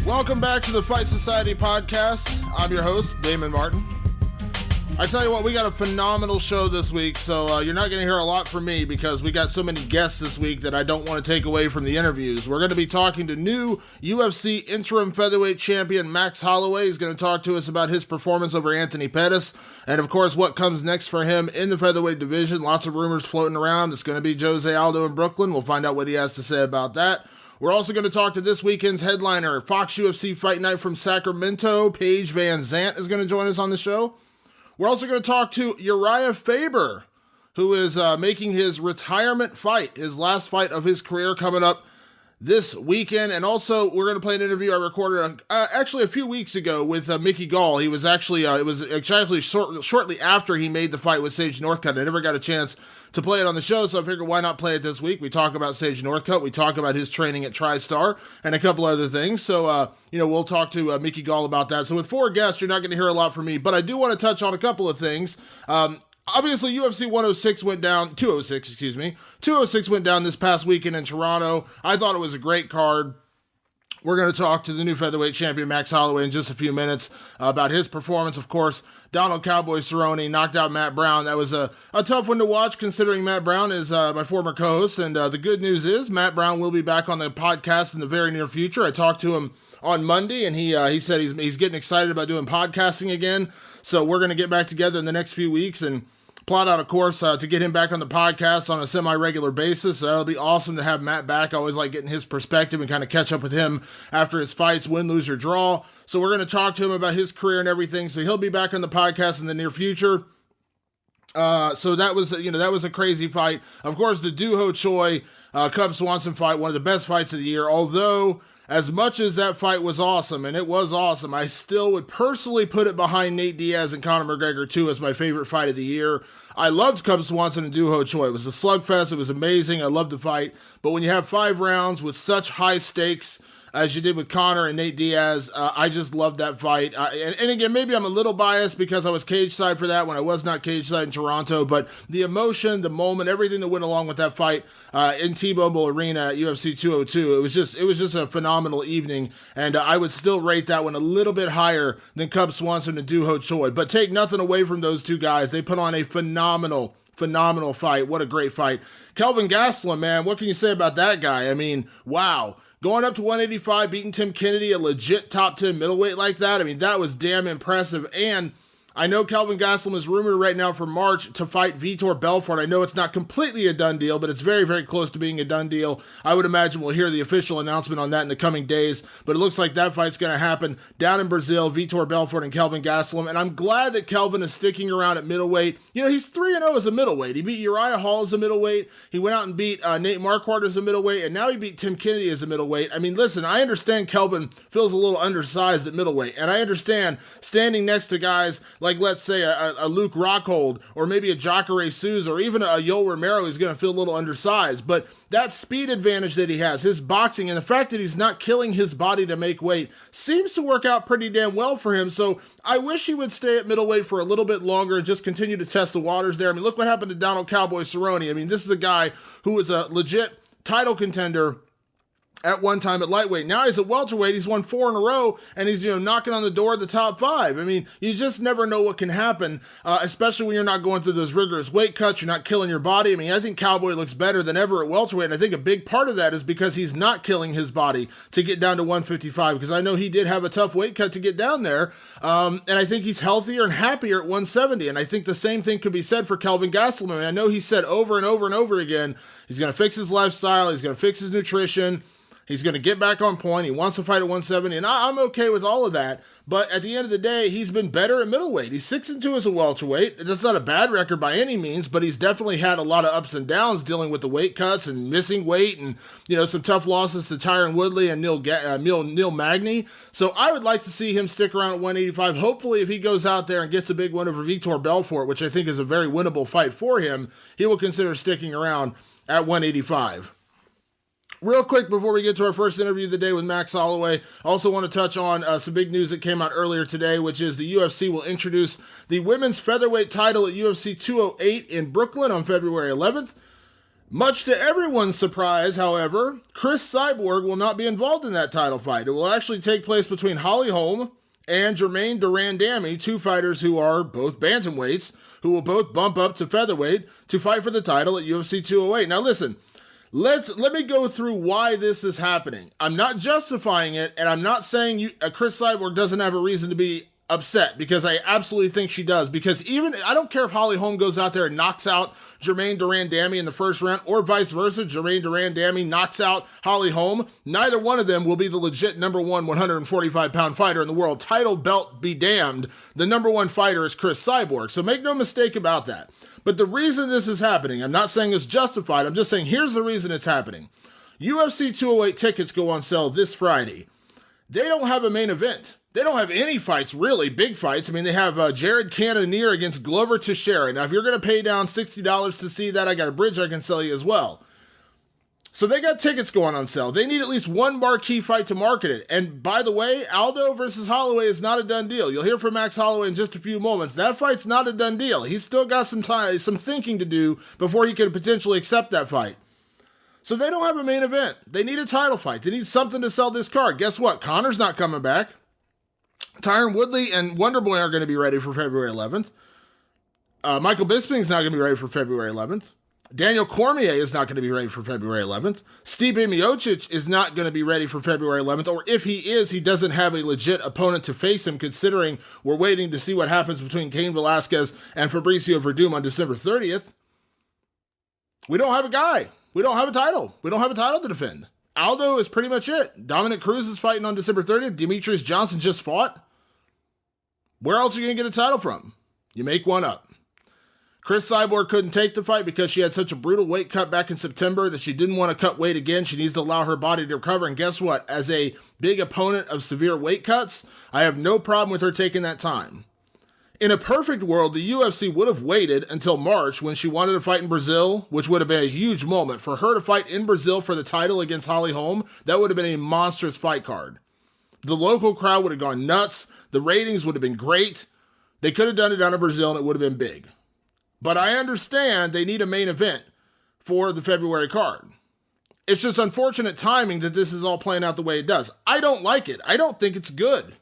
Welcome back to the Fight Society podcast. I'm your host, Damon Martin. I tell you what, we got a phenomenal show this week, so you're not going to hear a lot from me because we got so many guests this week that I don't want to take away from the interviews. We're going to be talking to new UFC interim featherweight champion Max Holloway. He's going to talk to us about his performance over Anthony Pettis and, of course, what comes next for him in the featherweight division. Lots of rumors floating around. It's going to be Jose Aldo in Brooklyn. We'll find out what he has to say about that. We're also going to talk to this weekend's headliner, Fox UFC Fight Night from Sacramento. Paige VanZant is going to join us on the show. We're also going to talk to Urijah Faber, who is making his retirement fight, his last fight of his career coming up this weekend. And also, we're going to play an interview I recorded actually a few weeks ago with Mickey Gall. He was actually, it was actually shortly after he made the fight with Sage Northcutt. I never got a chance to play it on the show, so I figured why not play it this week. We talk about Sage Northcutt, we talk about his training at TriStar, and a couple other things. So, we'll talk to Mickey Gall about that. So with 4 guests, you're not going to hear a lot from me, but I do want to touch on a couple of things. Obviously, UFC 206 went down this past weekend in Toronto. I thought it was a great card. We're going to talk to the new featherweight champion, Max Holloway, in just a few minutes about his performance. Of course, Donald Cowboy Cerrone knocked out Matt Brown. That was a tough one to watch, considering Matt Brown is my former co-host. And the good news is Matt Brown will be back on the podcast in the very near future. I talked to him on Monday, and he said he's getting excited about doing podcasting again. So we're going to get back together in the next few weeks and plot out a course to get him back on the podcast on a semi-regular basis. So that'll be awesome to have Matt back. I always like getting his perspective and kind of catch up with him after his fights, win, lose, or draw. So we're going to talk to him about his career and everything. So he'll be back on the podcast in the near future. So that was a crazy fight. Of course, the Doo Ho Choi Cub Swanson fight, one of the best fights of the year. Although, as much as that fight was awesome, and it was awesome, I still would personally put it behind Nate Diaz and Conor McGregor 2 as my favorite fight of the year. I loved Cub Swanson and Doo Ho Choi. It was a slugfest. It was amazing. I loved the fight. But when you have 5 rounds with such high stakes as you did with Conor and Nate Diaz, I just loved that fight. And again, maybe I'm a little biased because I was cage side for that when I was not cage side in Toronto, but the emotion, the moment, everything that went along with that fight in T-Mobile Arena at UFC 202, it was just a phenomenal evening, and I would still rate that one a little bit higher than Cub Swanson and Doo Ho Choi. But take nothing away from those two guys. They put on a phenomenal fight. What a great fight. Kelvin Gastelum, man, what can you say about that guy? I mean, wow. Going up to 185, beating Tim Kennedy, a legit top 10 middleweight like that, I mean, that was damn impressive. And I know Kelvin Gastelum is rumored right now for March to fight Vitor Belfort. I know it's not completely a done deal, but it's very, very close to being a done deal. I would imagine we'll hear the official announcement on that in the coming days, but it looks like that fight's going to happen down in Brazil, Vitor Belfort and Kelvin Gastelum, and I'm glad that Kelvin is sticking around at middleweight. You know, he's 3-0 as a middleweight. He beat Uriah Hall as a middleweight. He went out and beat Nate Marquardt as a middleweight, and now he beat Tim Kennedy as a middleweight. I mean, listen, I understand Kelvin feels a little undersized at middleweight, and I understand standing next to guys like, let's say, a Luke Rockhold, or maybe a Jacare Souza, or even a Yoel Romero, he's going to feel a little undersized. But that speed advantage that he has, his boxing, and the fact that he's not killing his body to make weight seems to work out pretty damn well for him. So I wish he would stay at middleweight for a little bit longer and just continue to test the waters there. I mean, look what happened to Donald Cowboy Cerrone. I mean, this is a guy who was a legit title contender at one time at lightweight. Now he's at welterweight. He's won 4 in a row, and he's knocking on the door of the top 5. I mean, you just never know what can happen, especially when you're not going through those rigorous weight cuts. You're not killing your body. I mean, I think Cowboy looks better than ever at welterweight, and I think a big part of that is because he's not killing his body to get down to 155, because I know he did have a tough weight cut to get down there, and I think he's healthier and happier at 170, and I think the same thing could be said for Kelvin Gastelum. I mean, I know he said over and over and over again, he's going to fix his lifestyle, he's going to fix his nutrition, he's going to get back on point. He wants to fight at 170, and I'm okay with all of that. But at the end of the day, he's been better at middleweight. He's 6-2 as a welterweight. That's not a bad record by any means, but he's definitely had a lot of ups and downs dealing with the weight cuts and missing weight, and some tough losses to Tyron Woodley and Neil Magny. So I would like to see him stick around at 185. Hopefully, if he goes out there and gets a big win over Vitor Belfort, which I think is a very winnable fight for him, he will consider sticking around at 185. Real quick before we get to our first interview of the day with Max Holloway, I also want to touch on some big news that came out earlier today, which is the UFC will introduce the women's featherweight title at UFC 208 in Brooklyn on February 11th. Much to everyone's surprise, however, Chris Cyborg will not be involved in that title fight. It will actually take place between Holly Holm and Jermaine Durandamy, two fighters who are both bantamweights, who will both bump up to featherweight to fight for the title at UFC 208. Now listen, let me go through why this is happening. I'm not justifying it, and I'm not saying Chris Cyborg doesn't have a reason to be upset, because I absolutely think she does. Because I don't care if Holly Holm goes out there and knocks out Jermaine Durandamy in the first round, or vice versa, Jermaine Durandamy knocks out Holly Holm. Neither one of them will be the legit number one 145-pound fighter in the world. Title belt be damned. The number one fighter is Chris Cyborg. So make no mistake about that. But the reason this is happening, I'm not saying it's justified. I'm just saying here's the reason it's happening. UFC 208 tickets go on sale this Friday. They don't have a main event. They don't have any fights, really, big fights. I mean, they have Jared Cannonier against Glover Teixeira. Now, if you're going to pay down $60 to see that, I got a bridge I can sell you as well. So they got tickets going on sale. They need at least one marquee fight to market it. And by the way, Aldo versus Holloway is not a done deal. You'll hear from Max Holloway in just a few moments. That fight's not a done deal. He's still got some time, some thinking to do before he could potentially accept that fight. So they don't have a main event. They need a title fight. They need something to sell this card. Guess what? Connor's not coming back. Tyron Woodley and Wonderboy aren't going to be ready for February 11th. Michael Bisping's not going to be ready for February 11th. Daniel Cormier is not going to be ready for February 11th. Stipe Miocic is not going to be ready for February 11th. Or if he is, he doesn't have a legit opponent to face him, considering we're waiting to see what happens between Cain Velasquez and Fabricio Verdum on December 30th. We don't have a guy. We don't have a title. We don't have a title to defend. Aldo is pretty much it. Dominic Cruz is fighting on December 30th. Demetrius Johnson just fought. Where else are you going to get a title from? You make one up. Chris Cyborg couldn't take the fight because she had such a brutal weight cut back in September that she didn't want to cut weight again. She needs to allow her body to recover. And guess what? As a big opponent of severe weight cuts, I have no problem with her taking that time. In a perfect world, the UFC would have waited until March when she wanted to fight in Brazil, which would have been a huge moment. For her to fight in Brazil for the title against Holly Holm, that would have been a monstrous fight card. The local crowd would have gone nuts. The ratings would have been great. They could have done it down in Brazil and it would have been big. But I understand they need a main event for the February card. It's just unfortunate timing that this is all playing out the way it does. I don't like it. I don't think it's good.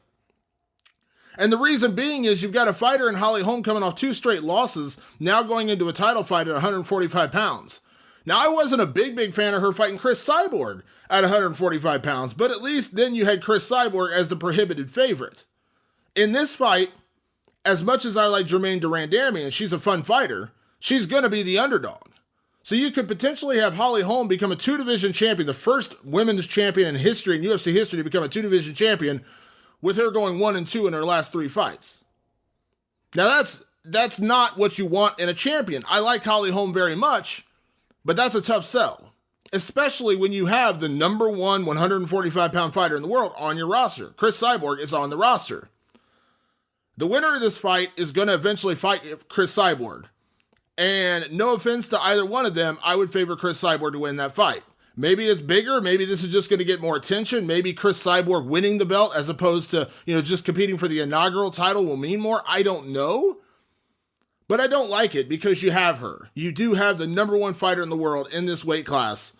And the reason being is you've got a fighter in Holly Holm coming off 2 straight losses, now going into a title fight at 145 pounds. Now, I wasn't a big fan of her fighting Chris Cyborg at 145 pounds, but at least then you had Chris Cyborg as the prohibited favorite. In this fight, as much as I like Jermaine Durandamy, and she's a fun fighter, she's going to be the underdog. So you could potentially have Holly Holm become a 2-division champion, the first women's champion in history, in UFC history, to become a 2-division champion, with her going 1-2 in her last 3 fights. Now that's not what you want in a champion. I like Holly Holm very much, but that's a tough sell, especially when you have the number one 145-pound fighter in the world on your roster. Chris Cyborg is on the roster. The winner of this fight is going to eventually fight Chris Cyborg. And no offense to either one of them, I would favor Chris Cyborg to win that fight. Maybe it's bigger. Maybe this is just going to get more attention. Maybe Chris Cyborg winning the belt as opposed to, just competing for the inaugural title will mean more. I don't know. But I don't like it because you have her. You do have the number one fighter in the world in this weight class,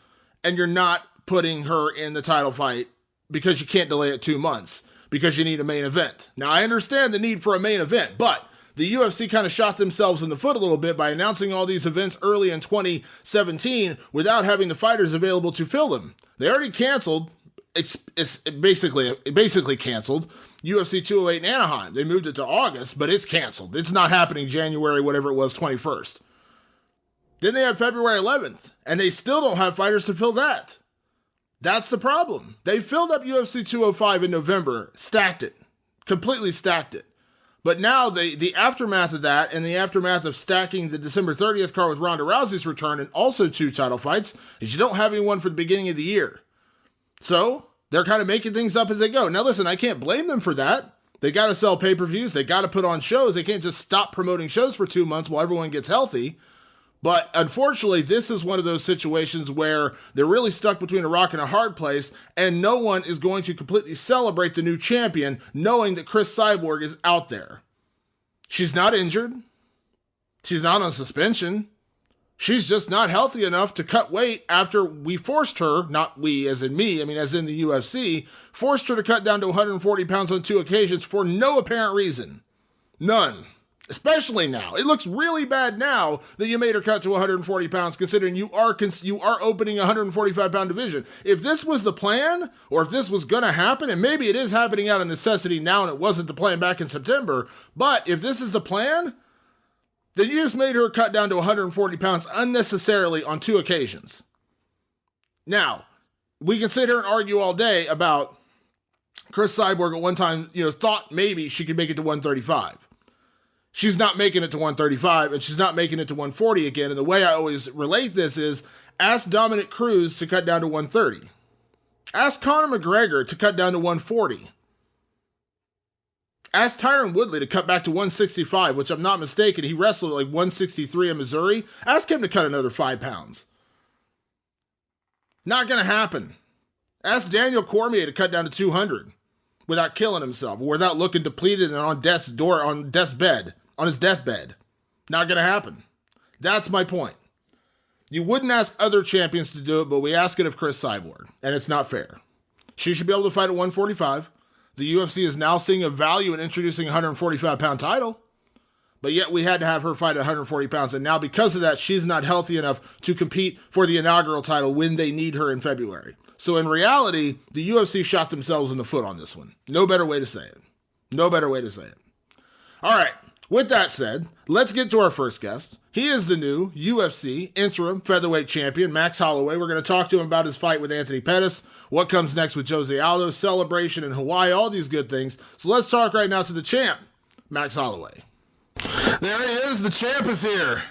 and you're not putting her in the title fight because you can't delay it 2 months because you need a main event. Now, I understand the need for a main event, but the UFC kind of shot themselves in the foot a little bit by announcing all these events early in 2017 without having the fighters available to fill them. They already canceled, it's basically canceled, UFC 208 in Anaheim. They moved it to August, but it's canceled. It's not happening January, whatever it was, 21st. Then they have February 11th, and they still don't have fighters to fill that. That's the problem. They filled up UFC 205 in November, stacked it, completely stacked it. But now the aftermath of that and the aftermath of stacking the December 30th card with Ronda Rousey's return and also 2 title fights is you don't have anyone for the beginning of the year. So they're kind of making things up as they go. Now listen, I can't blame them for that. They got to sell pay-per-views. They got to put on shows. They can't just stop promoting shows for 2 months while everyone gets healthy. But unfortunately, this is one of those situations where they're really stuck between a rock and a hard place, and no one is going to completely celebrate the new champion knowing that Chris Cyborg is out there. She's not injured. She's not on suspension. She's just not healthy enough to cut weight after we forced her, not we as in me, I mean as in the UFC, forced her to cut down to 140 pounds on 2 occasions for no apparent reason. None. Especially now. It looks really bad now that you made her cut to 140 pounds, considering you are opening a 145-pound division. If this was the plan, or if this was going to happen, and maybe it is happening out of necessity now and it wasn't the plan back in September, but if this is the plan, then you just made her cut down to 140 pounds unnecessarily on 2 occasions. Now, we can sit here and argue all day about Chris Cyborg at one time, thought maybe she could make it to 135. She's not making it to 135, and she's not making it to 140 again. And the way I always relate this is, ask Dominic Cruz to cut down to 130. Ask Conor McGregor to cut down to 140. Ask Tyron Woodley to cut back to 165, which I'm not mistaken, he wrestled at like 163 in Missouri. Ask him to cut another 5 pounds. Not going to happen. Ask Daniel Cormier to cut down to 200 without killing himself, or without looking depleted and on his deathbed. Not going to happen. That's my point. You wouldn't ask other champions to do it, but we ask it of Chris Cyborg, and it's not fair. She should be able to fight at 145. The UFC is now seeing a value in introducing a 145-pound title, but yet we had to have her fight at 140 pounds, and now because of that, she's not healthy enough to compete for the inaugural title when they need her in February. So in reality, the UFC shot themselves in the foot on this one. No better way to say it. No better way to say it. All right. With that said, let's get to our first guest. He is the new UFC interim featherweight champion, Max Holloway. We're going to talk to him about his fight with Anthony Pettis, what comes next with Jose Aldo, celebration in Hawaii, all these good things. So let's talk right now to the champ, Max Holloway. There he is. The champ is here.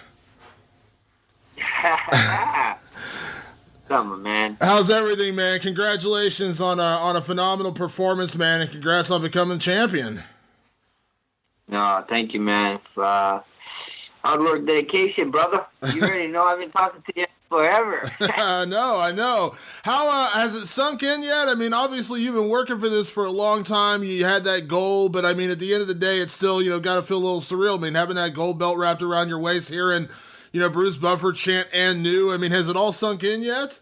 Summer, man. How's everything, man? Congratulations on a phenomenal performance, man, and congrats on becoming champion. No, thank you, man. Hard work, dedication, brother. You already know I've been talking to you forever. I know. How has it sunk in yet? I mean, obviously you've been working for this for a long time. You had that goal, but I mean, at the end of the day, it's still, got to feel a little surreal. I mean, having that gold belt wrapped around your waist, hearing, Bruce Buffer chant "and new." I mean, has it all sunk in yet?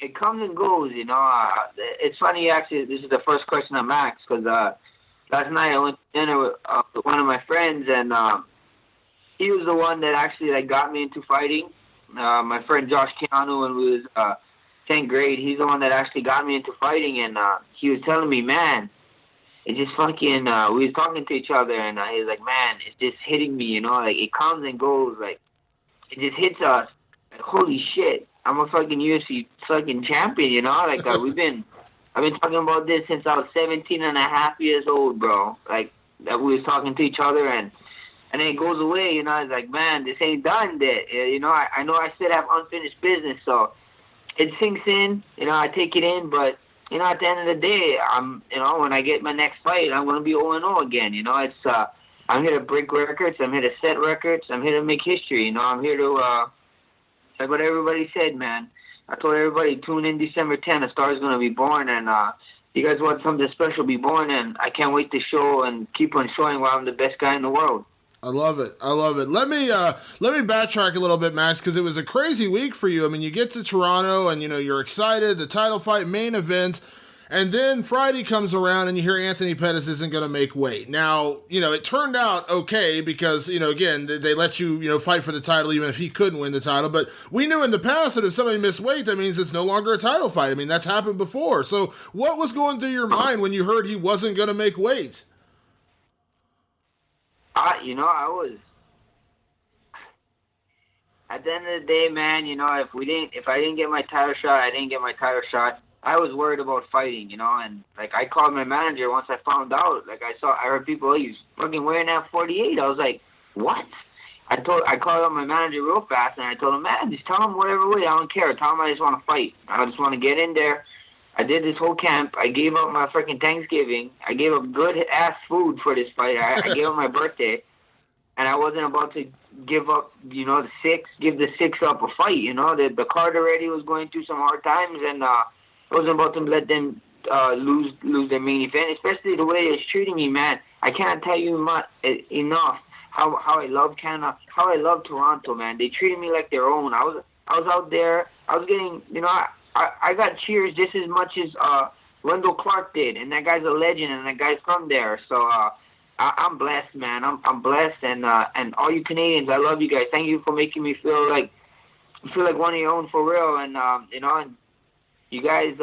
It comes and goes, It's funny, actually, this is the first question I'm asked, because last night I went to dinner with one of my friends, and he was the one that actually got me into fighting. My friend Josh Keanu, when we was 10th grade, he's the one that actually got me into fighting, and he was telling me, man, it just fucking, we was talking to each other, and he was like, man, it's just hitting me, it comes and goes, it just hits us. Holy shit, I'm a fucking UFC fucking champion, I've been talking about this since I was 17 and a half years old, bro. That we was talking to each other, and then it goes away, It's like, man, this ain't done yet. I know I still have unfinished business, so it sinks in, I take it in, but, at the end of the day, when I get my next fight, I'm going to be 0-0 again, I'm here to break records, I'm here to set records, I'm here to make history, I'm here to, like what everybody said, man. I told everybody, tune in December 10th, a star is going to be born, and you guys want something special to be born, and I can't wait to show and keep on showing why I'm the best guy in the world. I love it. Let me backtrack a little bit, Max, because it was a crazy week for you. I mean, you get to Toronto, and, you're excited, the title fight, main event, and then Friday comes around and you hear Anthony Pettis isn't going to make weight. Now, it turned out okay because, again, they let you, fight for the title even if he couldn't win the title. But we knew in the past that if somebody missed weight, that means it's no longer a title fight. I mean, that's happened before. So what was going through your mind when you heard he wasn't going to make weight? I was... At the end of the day, man, if I didn't get my title shot, I didn't get my title shot. I was worried about fighting, and I called my manager once I found out. I heard people, oh, he's fucking wearing that 48. I was like, what? I called up my manager real fast, and I told him, man, just tell him whatever way. I don't care. Tell him I just want to fight. I just want to get in there. I did this whole camp. I gave up my freaking Thanksgiving. I gave up good-ass food for this fight. I gave up my birthday, and I wasn't about to give up, give the six up a fight. The card already was going through some hard times, and I wasn't about to let them lose their main event, especially the way it's treating me, man. I can't tell you enough how I love Canada, how I love Toronto, man. They treated me like their own. I was out there. I was getting, I got cheers just as much as Wendell Clark did, and that guy's a legend, and that guy's from there. So I'm blessed, man. I'm blessed, and all you Canadians, I love you guys. Thank you for making me feel like one of your own for real, and and you guys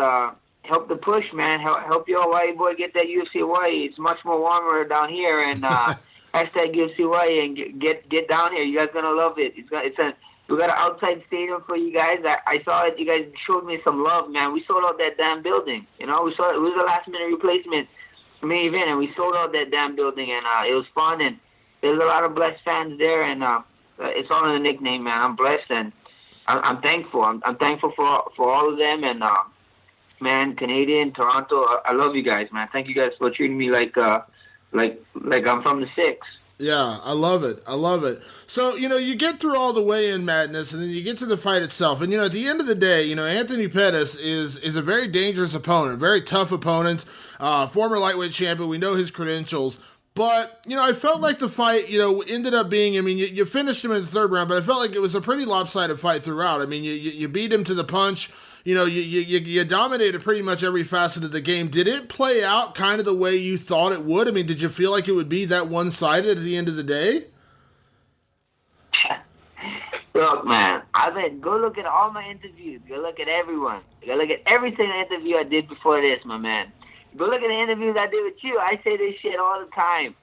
help the push, man. Help your Hawaii boy get that UFC Hawaii. It's much more warmer down here, and hashtag UFC Hawaii and get down here. You guys gonna love it. We got an outside stadium for you guys. I saw it. You guys showed me some love, man. We sold out that damn building. We saw it was a last minute replacement main event, and we sold out that damn building, and it was fun. And there's a lot of blessed fans there, and it's all in the nickname, man. I'm blessed, and I'm thankful. I'm thankful for all of them, and man, Canadian, Toronto, I love you guys, man. Thank you guys for treating me like I'm from the six. Yeah, I love it. I love it. So, you get through all the weigh-in madness, and then you get to the fight itself. And, at the end of the day, Anthony Pettis is a very dangerous opponent, very tough opponent, former lightweight champion. We know his credentials. But, I felt like the fight, ended up being, you finished him in the third round, but I felt like it was a pretty lopsided fight throughout. You beat him to the punch. You dominated pretty much every facet of the game. Did it play out kind of the way you thought it would? Did you feel like it would be that one-sided at the end of the day? Look, man, go look at all my interviews. Go look at everyone. Go look at every single interview I did before this, my man. Go look at the interviews I did with you. I say this shit all the time.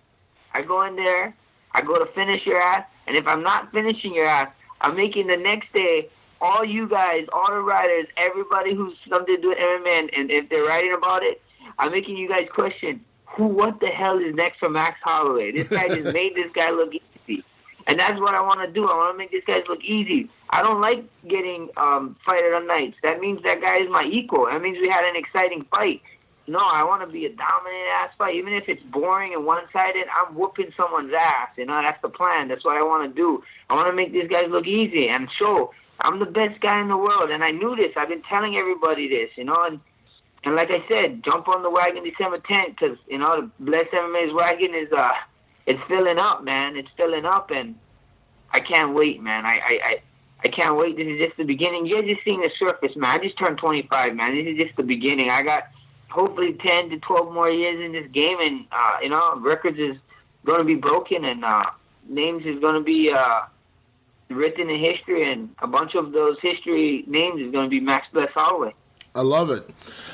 I go in there, I go to finish your ass, and if I'm not finishing your ass, I'm making the next day all you guys, all the writers, everybody who's something to do with MMA, and if they're writing about it, I'm making you guys question, what the hell is next for Max Holloway? This guy just made this guy look easy. And that's what I want to do. I want to make this guy look easy. I don't like getting fighter on nights. That means that guy is my equal. That means we had an exciting fight. No, I want to be a dominant-ass fight. Even if it's boring and one-sided, I'm whooping someone's ass. That's the plan. That's what I want to do. I want to make these guys look easy and show I'm the best guy in the world. And I knew this. I've been telling everybody this, and like I said, jump on the wagon December 10th because, the Blessed MMA's wagon is it's filling up, man. It's filling up, and I can't wait, man. I can't wait. This is just the beginning. You're just seeing the surface, man. I just turned 25, man. This is just the beginning. I got hopefully 10 to 12 more years in this game, and records is going to be broken, and names is going to be written in history, and a bunch of those history names is going to be Max Bless Holloway. I love it.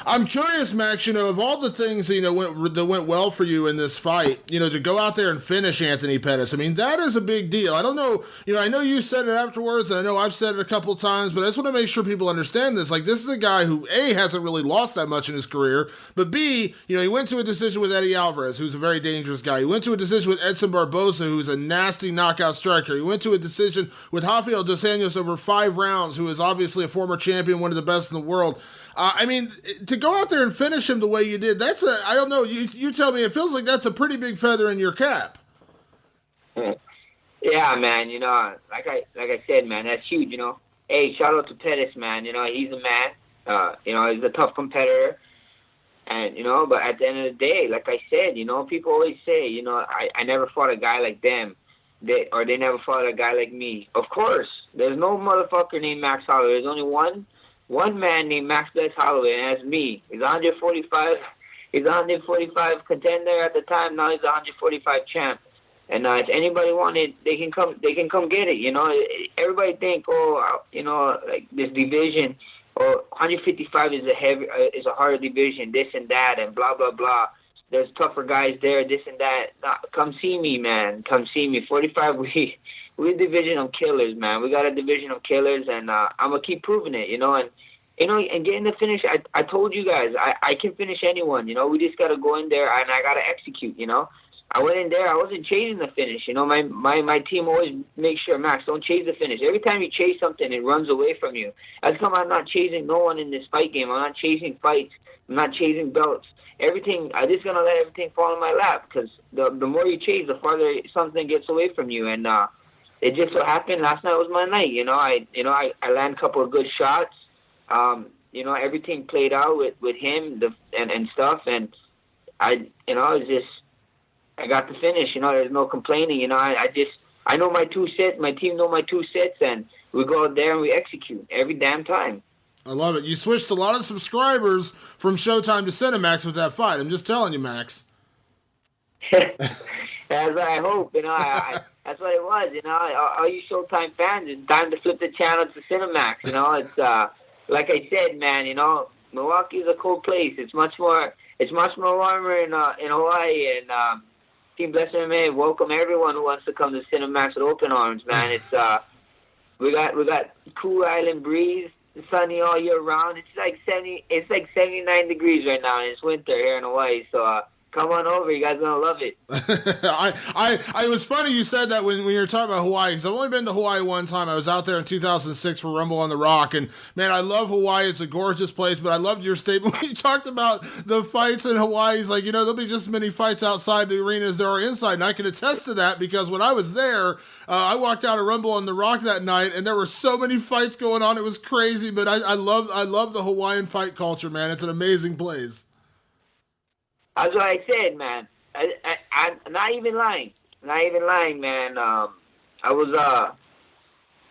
I'm curious, Max, of all the things, that went well for you in this fight, to go out there and finish Anthony Pettis. That is a big deal. I don't know, I know you said it afterwards, and I know I've said it a couple of times, but I just want to make sure people understand this. Like, this is a guy who, A, hasn't really lost that much in his career, but B, he went to a decision with Eddie Alvarez, who's a very dangerous guy. He went to a decision with Edson Barboza, who's a nasty knockout striker. He went to a decision with Rafael dos Anjos over 5 rounds, who is obviously a former champion, one of the best in the world. To go out there and finish him the way you did, I don't know, you tell me, it feels like that's a pretty big feather in your cap. Yeah, man, like I said, man, that's huge, Hey, shout out to Pettis, man, he's a man, he's a tough competitor, and, but at the end of the day, like I said, people always say, I never fought a guy like them, they never fought a guy like me. Of course, there's no motherfucker named Max Holloway. There's only one man named Max Bless Holloway, and that's me. He's 145. He's 145 contender at the time. Now he's 145 champ. And if anybody wanted, they can come get it. Everybody think, like this division, or 155 is a harder division, this and that, and blah blah blah. There's tougher guys there, this and that. Nah, come see me, man. Come see me. 45, we're a division of killers, man. We got a division of killers, and I'm gonna keep proving it, and getting the finish. I told you guys, I can finish anyone, We just gotta go in there, and I gotta execute, I went in there. I wasn't chasing the finish, My team always makes sure, Max, don't chase the finish. Every time you chase something, it runs away from you. That's come. I'm not chasing no one in this fight game. I'm not chasing fights. I'm not chasing belts. Everything, I just gonna let everything fall in my lap because the more you chase, the farther something gets away from you, and it just so happened last night was my night. I landed a couple of good shots. Everything played out with him and stuff, and I was just I got the finish. There's no complaining. I know my 2 sets. My team know my 2 sets, and we go out there and we execute every damn time. I love it. You switched a lot of subscribers from Showtime to Cinemax with that fight. I'm just telling you, Max. That's what I hope. That's what it was. All you Showtime fans, it's time to flip the channel to Cinemax. It's like I said, man. Milwaukee is a cold place. It's much more warmer in Hawaii. And Team Blessed MMA welcome everyone who wants to come to Cinemax with open arms, man. It's we got cool island breeze, sunny all year round. It's like 79 degrees right now, and it's winter here in Hawaii. So come on over. You guys are going to love it. It was funny you said that when you were talking about Hawaii, because I've only been to Hawaii one time. I was out there in 2006 for Rumble on the Rock, and man, I love Hawaii. It's a gorgeous place, but I loved your statement when you talked about the fights in Hawaii. It's like, there'll be just as many fights outside the arena as there are inside, and I can attest to that because when I was there, I walked out of Rumble on the Rock that night, and there were so many fights going on. It was crazy, but I love the Hawaiian fight culture, man. It's an amazing place. That's what I said, man. I'm not even lying. Man. I was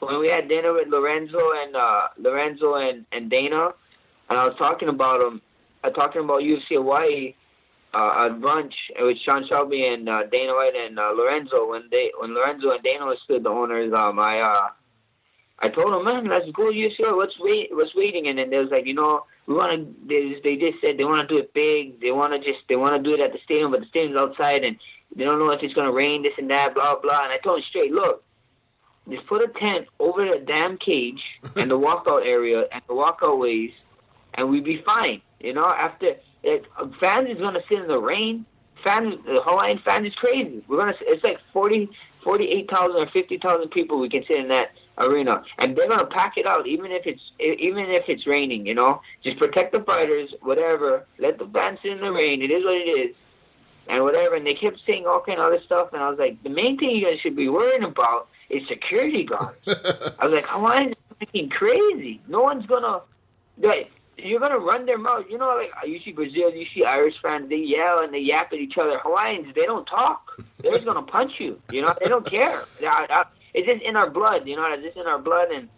when we had dinner with Lorenzo and Dana, and I was talking about them. UFC Hawaii at brunch with Sean Shelby and Dana White and Lorenzo. When Lorenzo and Dana stood the owners, I told them, man, let's go UFC Hawaii. What's waiting? And then they was like, we want to. They just said they want to do it big. They want to do it at the stadium, but the stadium's outside, and they don't know if it's going to rain, this and that, blah blah. And I told them straight, look, just put a tent over the damn cage and the walkout area and the walkout ways, and we'd be fine. After fans is going to sit in the rain. The Hawaiian fans is crazy. It's like 48,000 or 50,000 people we can sit in that arena, and they're gonna pack it out even if it's raining. Just protect the fighters, whatever. Let the fans sit in the rain. It is what it is, and whatever. And they kept saying all kind of other stuff, and I was like, the main thing you guys should be worrying about is security guards. I was like, Hawaiians are fucking crazy. No one's gonna. You're gonna run their mouth. Like you see Brazil, you see Irish fans. They yell and they yap at each other. Hawaiians, they don't talk. They're just gonna punch you. They don't care. It's just in our blood, it's just in our blood, and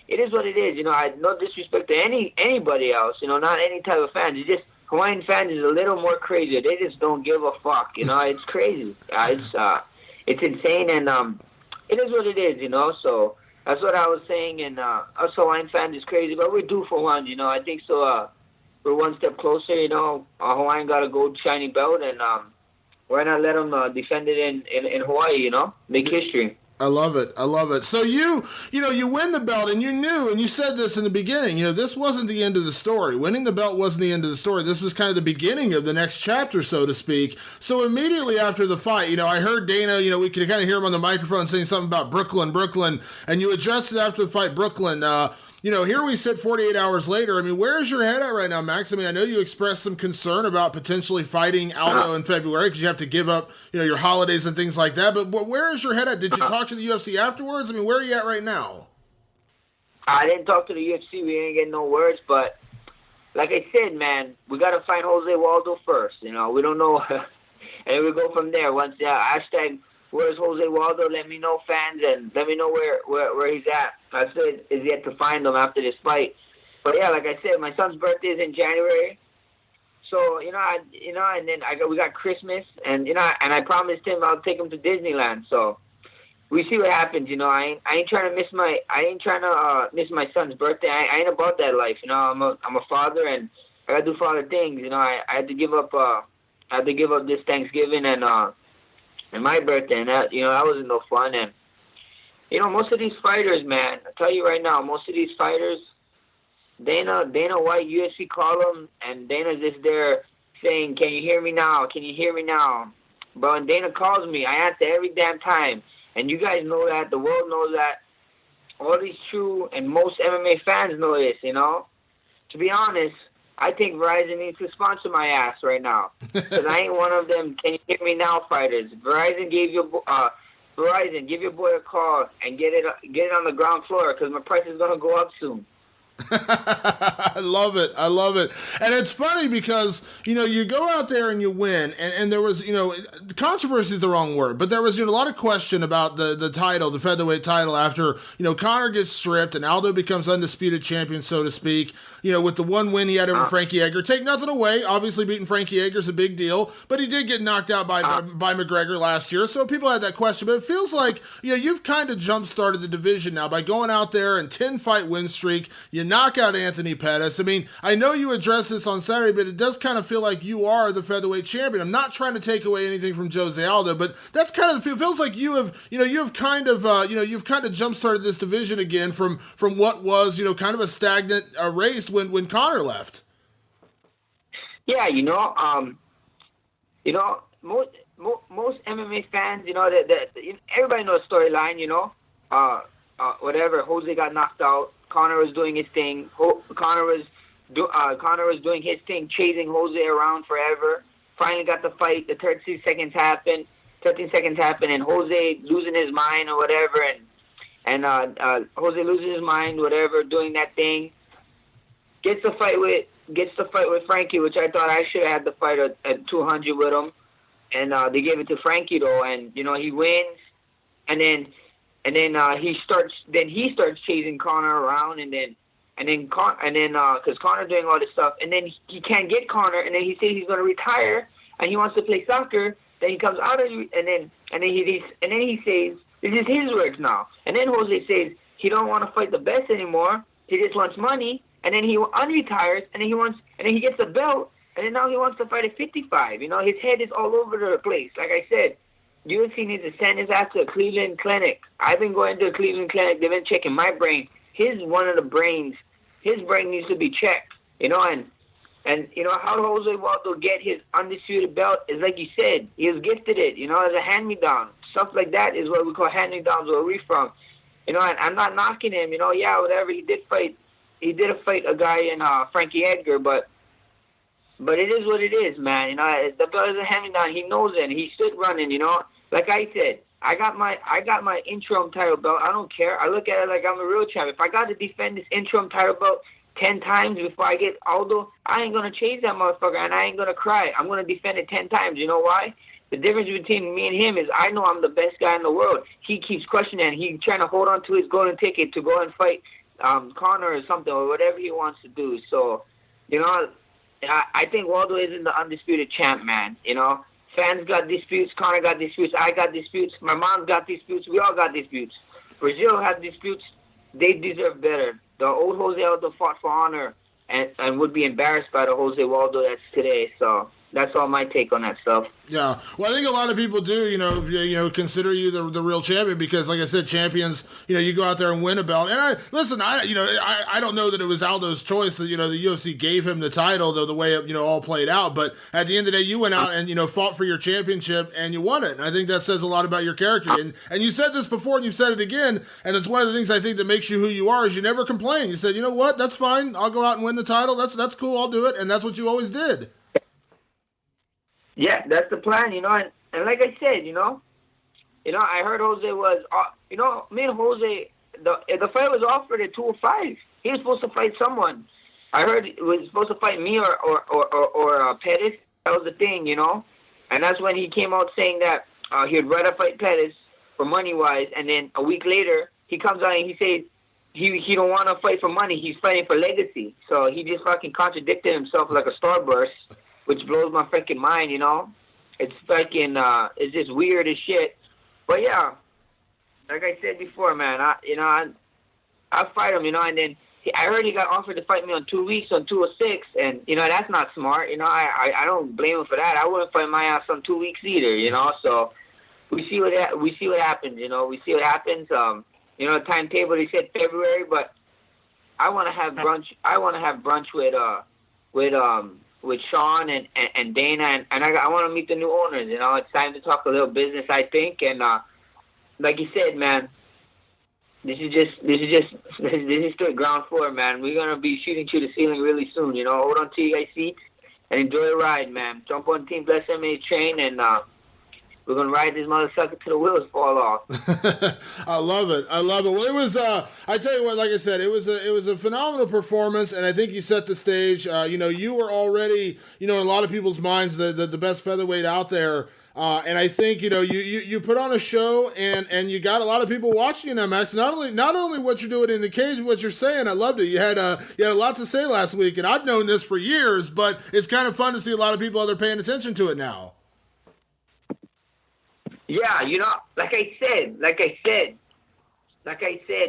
it is what it is. I no disrespect to anybody else, not any type of fans. It's just Hawaiian fans is a little more crazy. They just don't give a fuck, it's crazy. It's insane, and it is what it is, So that's what I was saying, and us Hawaiian fans is crazy, but we're due for one, I think so. We're one step closer, Hawaiian got a gold shiny belt, and why not let them defend it in Hawaii, make history. I love it. So you win the belt, and you knew, and you said this in the beginning, this wasn't the end of the story. Winning the belt wasn't the end of the story. This was kind of the beginning of the next chapter, so to speak. So immediately after the fight, I heard Dana, we could kind of hear him on the microphone saying something about Brooklyn, and you addressed it after the fight, Brooklyn. Here we sit 48 hours later. I mean, where's your head at right now, Max? I mean, I know you expressed some concern about potentially fighting Aldo in February because you have to give up, your holidays and things like that. But where is your head at? Did you talk to the UFC afterwards? I mean, where are you at right now? I didn't talk to the UFC. We didn't get no words. But like I said, man, we got to find Jose Waldo first. We don't know. And we go from there. Once hashtag where's Jose Waldo? Let me know, fans, and let me know where he's at. I said is yet to find him after this fight. But yeah, like I said, my son's birthday is in January. So and then we got Christmas, and and I promised him I'll take him to Disneyland. So we see what happens. I ain't trying to miss my son's birthday. I ain't about that life. I'm a father, and I gotta do father things. I had to give up. I had to give up this Thanksgiving and my birthday, and that that wasn't no fun. And most of these fighters, man, I tell you right now, most of these fighters, Dana White, UFC call them, and Dana's just there saying, "Can you hear me now? Can you hear me now?" But when Dana calls me, I answer every damn time, and you guys know that, the world knows that, all these true and most MMA fans know this. To be honest, I think Verizon needs to sponsor my ass right now, because I ain't one of them "Can you hear me now" fighters. Verizon, give your boy a call and get it on the ground floor, because my price is gonna go up soon. I love it. I love it. And it's funny because, you go out there and you win, and there was, controversy is the wrong word, but there was, a lot of question about the title, the featherweight title after, Conor gets stripped and Aldo becomes undisputed champion, so to speak. With the one win he had over Frankie Edgar. Take nothing away. Obviously, beating Frankie Edgar is a big deal, but he did get knocked out by McGregor last year, so people had that question. But it feels like, you've kind of jump-started the division now by going out there and 10-fight win streak. You knock out Anthony Pettis. I mean, I know you addressed this on Saturday, but it does kind of feel like you are the featherweight champion. I'm not trying to take away anything from Jose Aldo, but that's kind of, it feels like you've kind of jump-started this division again from what was, kind of a stagnant race when Conor left. Yeah, most MMA fans, everybody knows the storyline, whatever. Jose got knocked out. Conor was doing his thing. Conor was doing his thing, chasing Jose around forever. Finally got the fight. The 13 seconds happened, and Jose losing his mind or whatever, and Jose losing his mind, whatever, doing that thing. Gets the fight with Frankie, which I thought I should have had the fight at 200 with him, and they gave it to Frankie though, and he wins, and then he starts chasing Conor around, and then because Conor doing all this stuff, and then he can't get Conor, and then he says he's going to retire and he wants to play soccer. Then he comes out of and then he says, this is his words now, and then Jose says he don't want to fight the best anymore. He just wants money. And then he unretires, and then he gets the belt, and then now he wants to fight at 55. His head is all over the place. Like I said, UFC needs to send his ass to a Cleveland clinic. I've been going to a Cleveland clinic. They've been checking my brain. His brain needs to be checked. And how Jose Waldo get his undisputed belt is like you said. He was gifted it. As a hand-me-down. Stuff like that is what we call hand-me-downs where we're from. And I'm not knocking him. Yeah, whatever. He did fight a guy in Frankie Edgar, but it is what it is, man. The belt is a hand-me-down. He knows it. And he stood running. Like I said, I got my interim title belt. I don't care. I look at it like I'm a real champ. If I got to defend this interim title belt 10 times before I get Aldo, I ain't gonna chase that motherfucker, and I ain't gonna cry. I'm gonna defend it 10 times. You know why? The difference between me and him is I know I'm the best guy in the world. He keeps questioning. He's trying to hold on to his golden ticket to go and fight Conor or something, or whatever he wants to do. So, I think Waldo isn't the undisputed champ, man. Fans got disputes, Conor got disputes, I got disputes, my mom got disputes, we all got disputes. Brazil had disputes, they deserve better. The old Jose Aldo fought for honor and would be embarrassed by the Jose Waldo that's today. So that's all my take on that stuff. Yeah, well, I think a lot of people do, consider you the real champion because, like I said, champions, you go out there and win a belt. And I don't know that it was Aldo's choice that, the UFC gave him the title, though, the way it, all played out. But at the end of the day, you went out and, fought for your championship and you won it. And I think that says a lot about your character. And you said this before and you've said it again. And it's one of the things I think that makes you who you are is you never complain. You said, you know what, that's fine. I'll go out and win the title. That's cool. I'll do it. And that's what you always did. Yeah, that's the plan, and like I said, I heard Jose was, me and Jose, the fight was offered at 205. He was supposed to fight someone. I heard he was supposed to fight me or Pettis. That was the thing, and that's when he came out saying that he'd rather fight Pettis for money-wise, and then a week later, he comes out and he says he don't want to fight for money. He's fighting for legacy. So he just fucking contradicted himself like a starburst, which blows my freaking mind, It's fucking, it's just weird as shit. But yeah, like I said before, man, I fight him, and then I heard he got offered to fight me on 2 weeks on 206, and, that's not smart, I don't blame him for that. I wouldn't fight my ass on 2 weeks either, so we see what happens, we see what happens, the timetable, they said February, but I want to have brunch with Sean and Dana, and I want to meet the new owners. It's time to talk a little business, I think. And like you said, man, this is straight ground floor, man. We're gonna be shooting to the ceiling really soon. Hold on to your guys' seats and enjoy the ride, man. Jump on Team Bless MMA train, and We're gonna ride this motherfucker till the wheels fall off. I love it. I love it. Well, it was. I tell you what. Like I said, it was a phenomenal performance, and I think you set the stage. You were already, in a lot of people's minds, the best featherweight out there. And I think you put on a show, and you got a lot of people watching you now, Max. Not only what you're doing in the cage, but what you're saying. I loved it. You had a lot to say last week, and I've known this for years, but it's kind of fun to see a lot of people out there paying attention to it now. Yeah, like I said,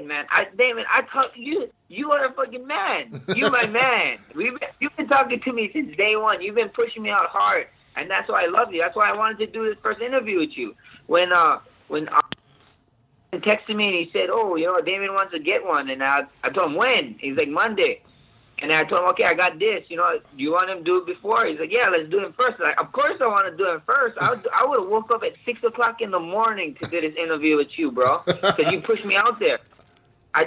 man. Damon, I talk to you. You are a fucking man. You my man. You've been talking to me since day one. You've been pushing me out hard, and that's why I love you. That's why I wanted to do this first interview with you. When he texted me and he said, "Oh, Damon wants to get one," and I told him when. He's like Monday. And I told him, okay, I got this. Do you want him to do it before? He's like, yeah, let's do it first. Like, of course I want to do it first. I would have woke up at 6 o'clock in the morning to do this interview with you, bro, because you pushed me out there. We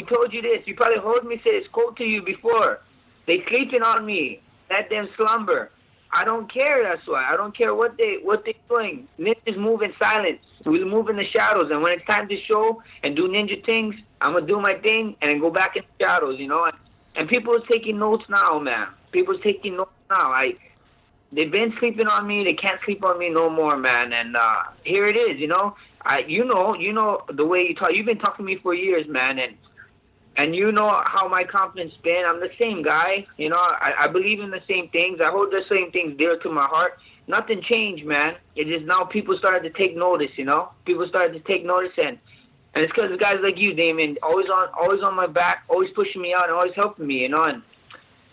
told you this. You probably heard me say this quote to you before. They sleeping on me. That damn slumber. I don't care, that's why. I don't care what they're doing. Ninjas move in silence. We move in the shadows. And when it's time to show and do ninja things, I'm going to do my thing and then go back in the shadows, And people are taking notes now, man. People are taking notes now. They've been sleeping on me. They can't sleep on me no more, man. And here it is, You know the way you talk. You've been talking to me for years, man. And you know how my confidence been. I'm the same guy. I believe in the same things. I hold the same things dear to my heart. Nothing changed, man. It's just now people started to take notice, People started to take notice and it's because of guys like you, Damon, always on my back, always pushing me out and always helping me, And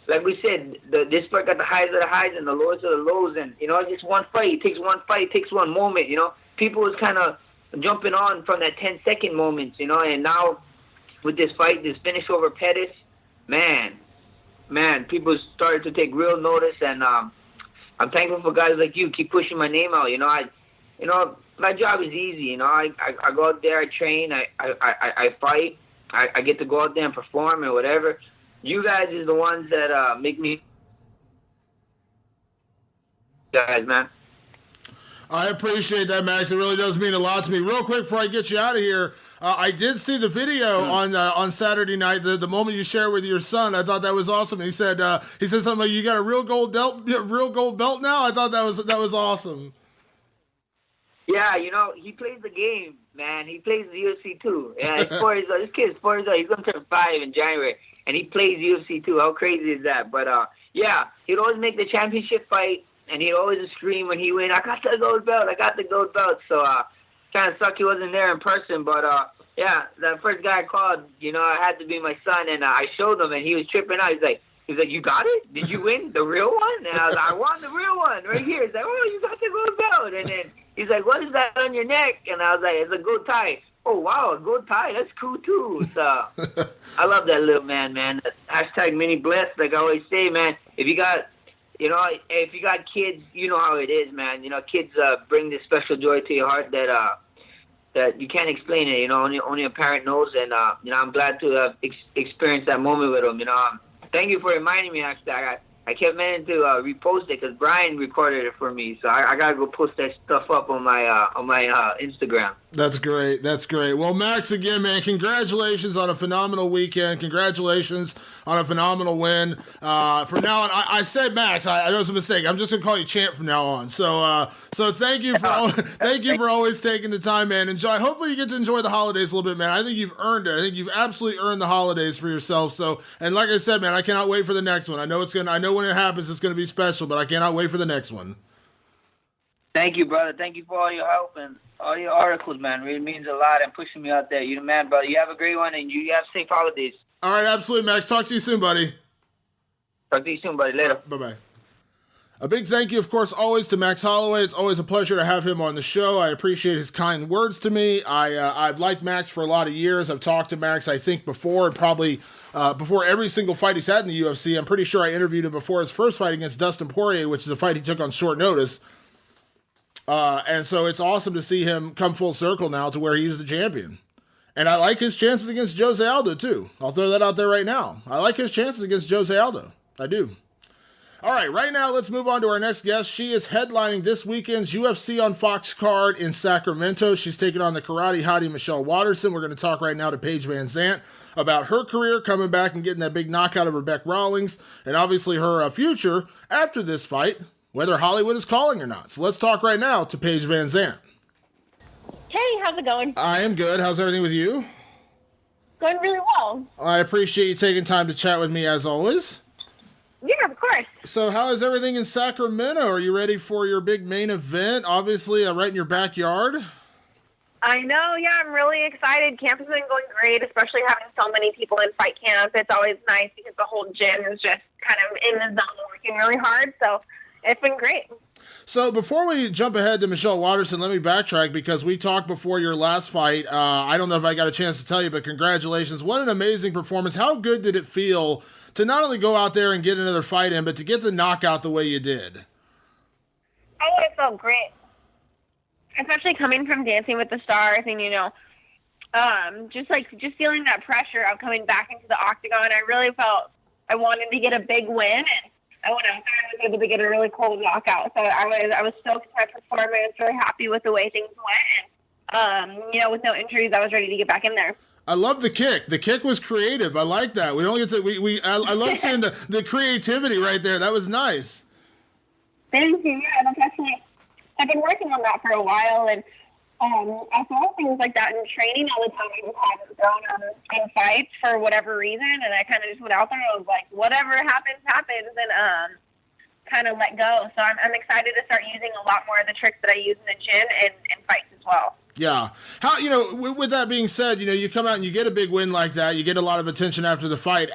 like we said, this sport got the highs of the highs and the lows of the lows. And, it's just one fight. It takes one fight. It takes one moment, People was kind of jumping on from that 10-second moments, And now with this fight, this finish over Pettis, man, people started to take real notice. And I'm thankful for guys like you. Keep pushing my name out, My job is easy, I go out there, I train, I fight, I get to go out there and perform and whatever. You guys is the ones that make me guys, man. I appreciate that, Max. It really does mean a lot to me. Real quick before I get you out of here, I did see the video on Saturday night. The moment you shared with your son, I thought that was awesome. He said something like, "You got a real gold belt now." I thought that was awesome. Yeah, he plays the game, man. He plays the UFC too. Yeah, this kid's 4 years old. He's going to turn 5 in January, and he plays UFC too. How crazy is that? But, yeah, he'd always make the championship fight, and he'd always scream when he win, "I got the gold belt, I got the gold belt." So, kind of sucked he wasn't there in person. But, yeah, the first guy I called, it had to be my son, and I showed him, and he was tripping out. He's like, "You got it? Did you win the real one?" And I was like, "I won the real one right here." He's like, "Oh, you got the gold belt." And then he's like, "What is that on your neck?" And I was like, "It's a gold tie." "Oh, wow, a gold tie. That's cool, too." So I love that little man. Hashtag mini bless, like I always say, man. If you got, kids, you know how it is, man. Kids bring this special joy to your heart that you can't explain it. Only a parent knows. And, I'm glad to have experienced that moment with him. Thank you for reminding me, actually. I kept meaning to repost it because Brian recorded it for me, so I gotta go post that stuff up on my Instagram. That's great. Well, Max, again, man, congratulations on a phenomenal weekend. Congratulations on a phenomenal win. From now on, I said Max. I know it was a mistake. I'm just gonna call you Champ from now on. So thank you for always taking the time, man. Enjoy. Hopefully, you get to enjoy the holidays a little bit, man. I think you've earned it. I think you've absolutely earned the holidays for yourself. So, and like I said, man, I cannot wait for the next one. I know when it happens, it's gonna be special, but I cannot wait for the next one. Thank you, brother. Thank you for all your help and all your articles, man. It really means a lot and pushing me out there. You're the man, brother. You have a great one, and you have safe holidays. All right, absolutely, Max. Talk to you soon, buddy. Talk to you soon, buddy. Later. Bye-bye. A big thank you, of course, always to Max Holloway. It's always a pleasure to have him on the show. I appreciate his kind words to me. I've liked Max for a lot of years. I've talked to Max, I think, before, and probably before every single fight he's had in the UFC. I'm pretty sure I interviewed him before his first fight against Dustin Poirier, which is a fight he took on short notice. And so it's awesome to see him come full circle now to where he's the champion. And I like his chances against Jose Aldo, too. I'll throw that out there right now. I like his chances against Jose Aldo. I do. All right, right now let's move on to our next guest. She is headlining this weekend's UFC on Fox card in Sacramento. She's taking on the karate hottie Michelle Waterson. We're going to talk right now to Paige VanZant about her career, coming back and getting that big knockout of Rebecca Rawlings, and obviously her future after this fight, whether Hollywood is calling or not. So let's talk right now to Paige VanZant. Hey, how's it going? I am good. How's everything with you? Going really well. I appreciate you taking time to chat with me as always. Yeah, of course. So how is everything in Sacramento? Are you ready for your big main event? Obviously, right in your backyard. I know, yeah, I'm really excited. Camp has been going great, especially having so many people in fight camp. It's always nice because the whole gym is just kind of in the zone working really hard, so it's been great. So before we jump ahead to Michelle Waterson, let me backtrack because we talked before your last fight. I don't know if I got a chance to tell you, but congratulations. What an amazing performance. How good did it feel to not only go out there and get another fight in, but to get the knockout the way you did? Oh, it felt great. Especially coming from Dancing with the Stars and, just feeling that pressure of coming back into the octagon. I really felt I wanted to get a big win, and I went out there and was able to get a really cool knockout. So I was stoked with my performance, really happy with the way things went, and, with no injuries, I was ready to get back in there. I love the kick. The kick was creative. I like that. We don't get to. I love seeing the creativity right there. That was nice. Thank you. Yeah, that's actually. I've been working on that for a while, and I saw things like that in training all the time. I just haven't thrown in fights for whatever reason, and I kind of just went out there and I was like, whatever happens, happens, and kind of let go. So I'm excited to start using a lot more of the tricks that I use in the gym and in fights as well. Yeah. How, with that being said, you come out and you get a big win like that, you get a lot of attention after the fight.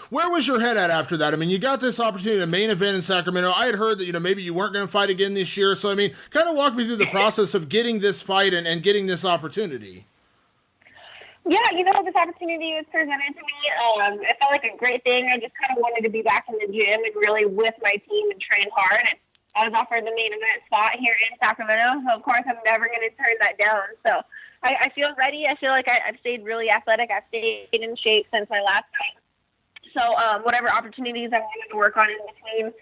Where was your head at after that? I mean, you got this opportunity to main event in Sacramento. I had heard that, maybe you weren't going to fight again this year. So, kind of walk me through the process of getting this fight and getting this opportunity. Yeah, this opportunity was presented to me. It felt like a great thing. I just kind of wanted to be back in the gym and really with my team and train hard. And I was offered the main event spot here in Sacramento, so of course I'm never going to turn that down. So I feel ready. I feel like I've stayed really athletic. I've stayed in shape since my last fight. So whatever opportunities I wanted to work on in between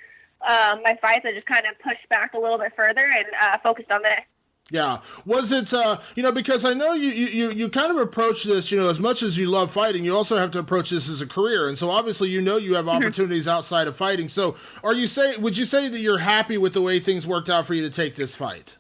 my fights, I just kind of pushed back a little bit further and focused on that. Yeah. Was it, because I know you kind of approach this, as much as you love fighting, you also have to approach this as a career. And so obviously, you have opportunities outside of fighting. So would you say that you're happy with the way things worked out for you to take this fight?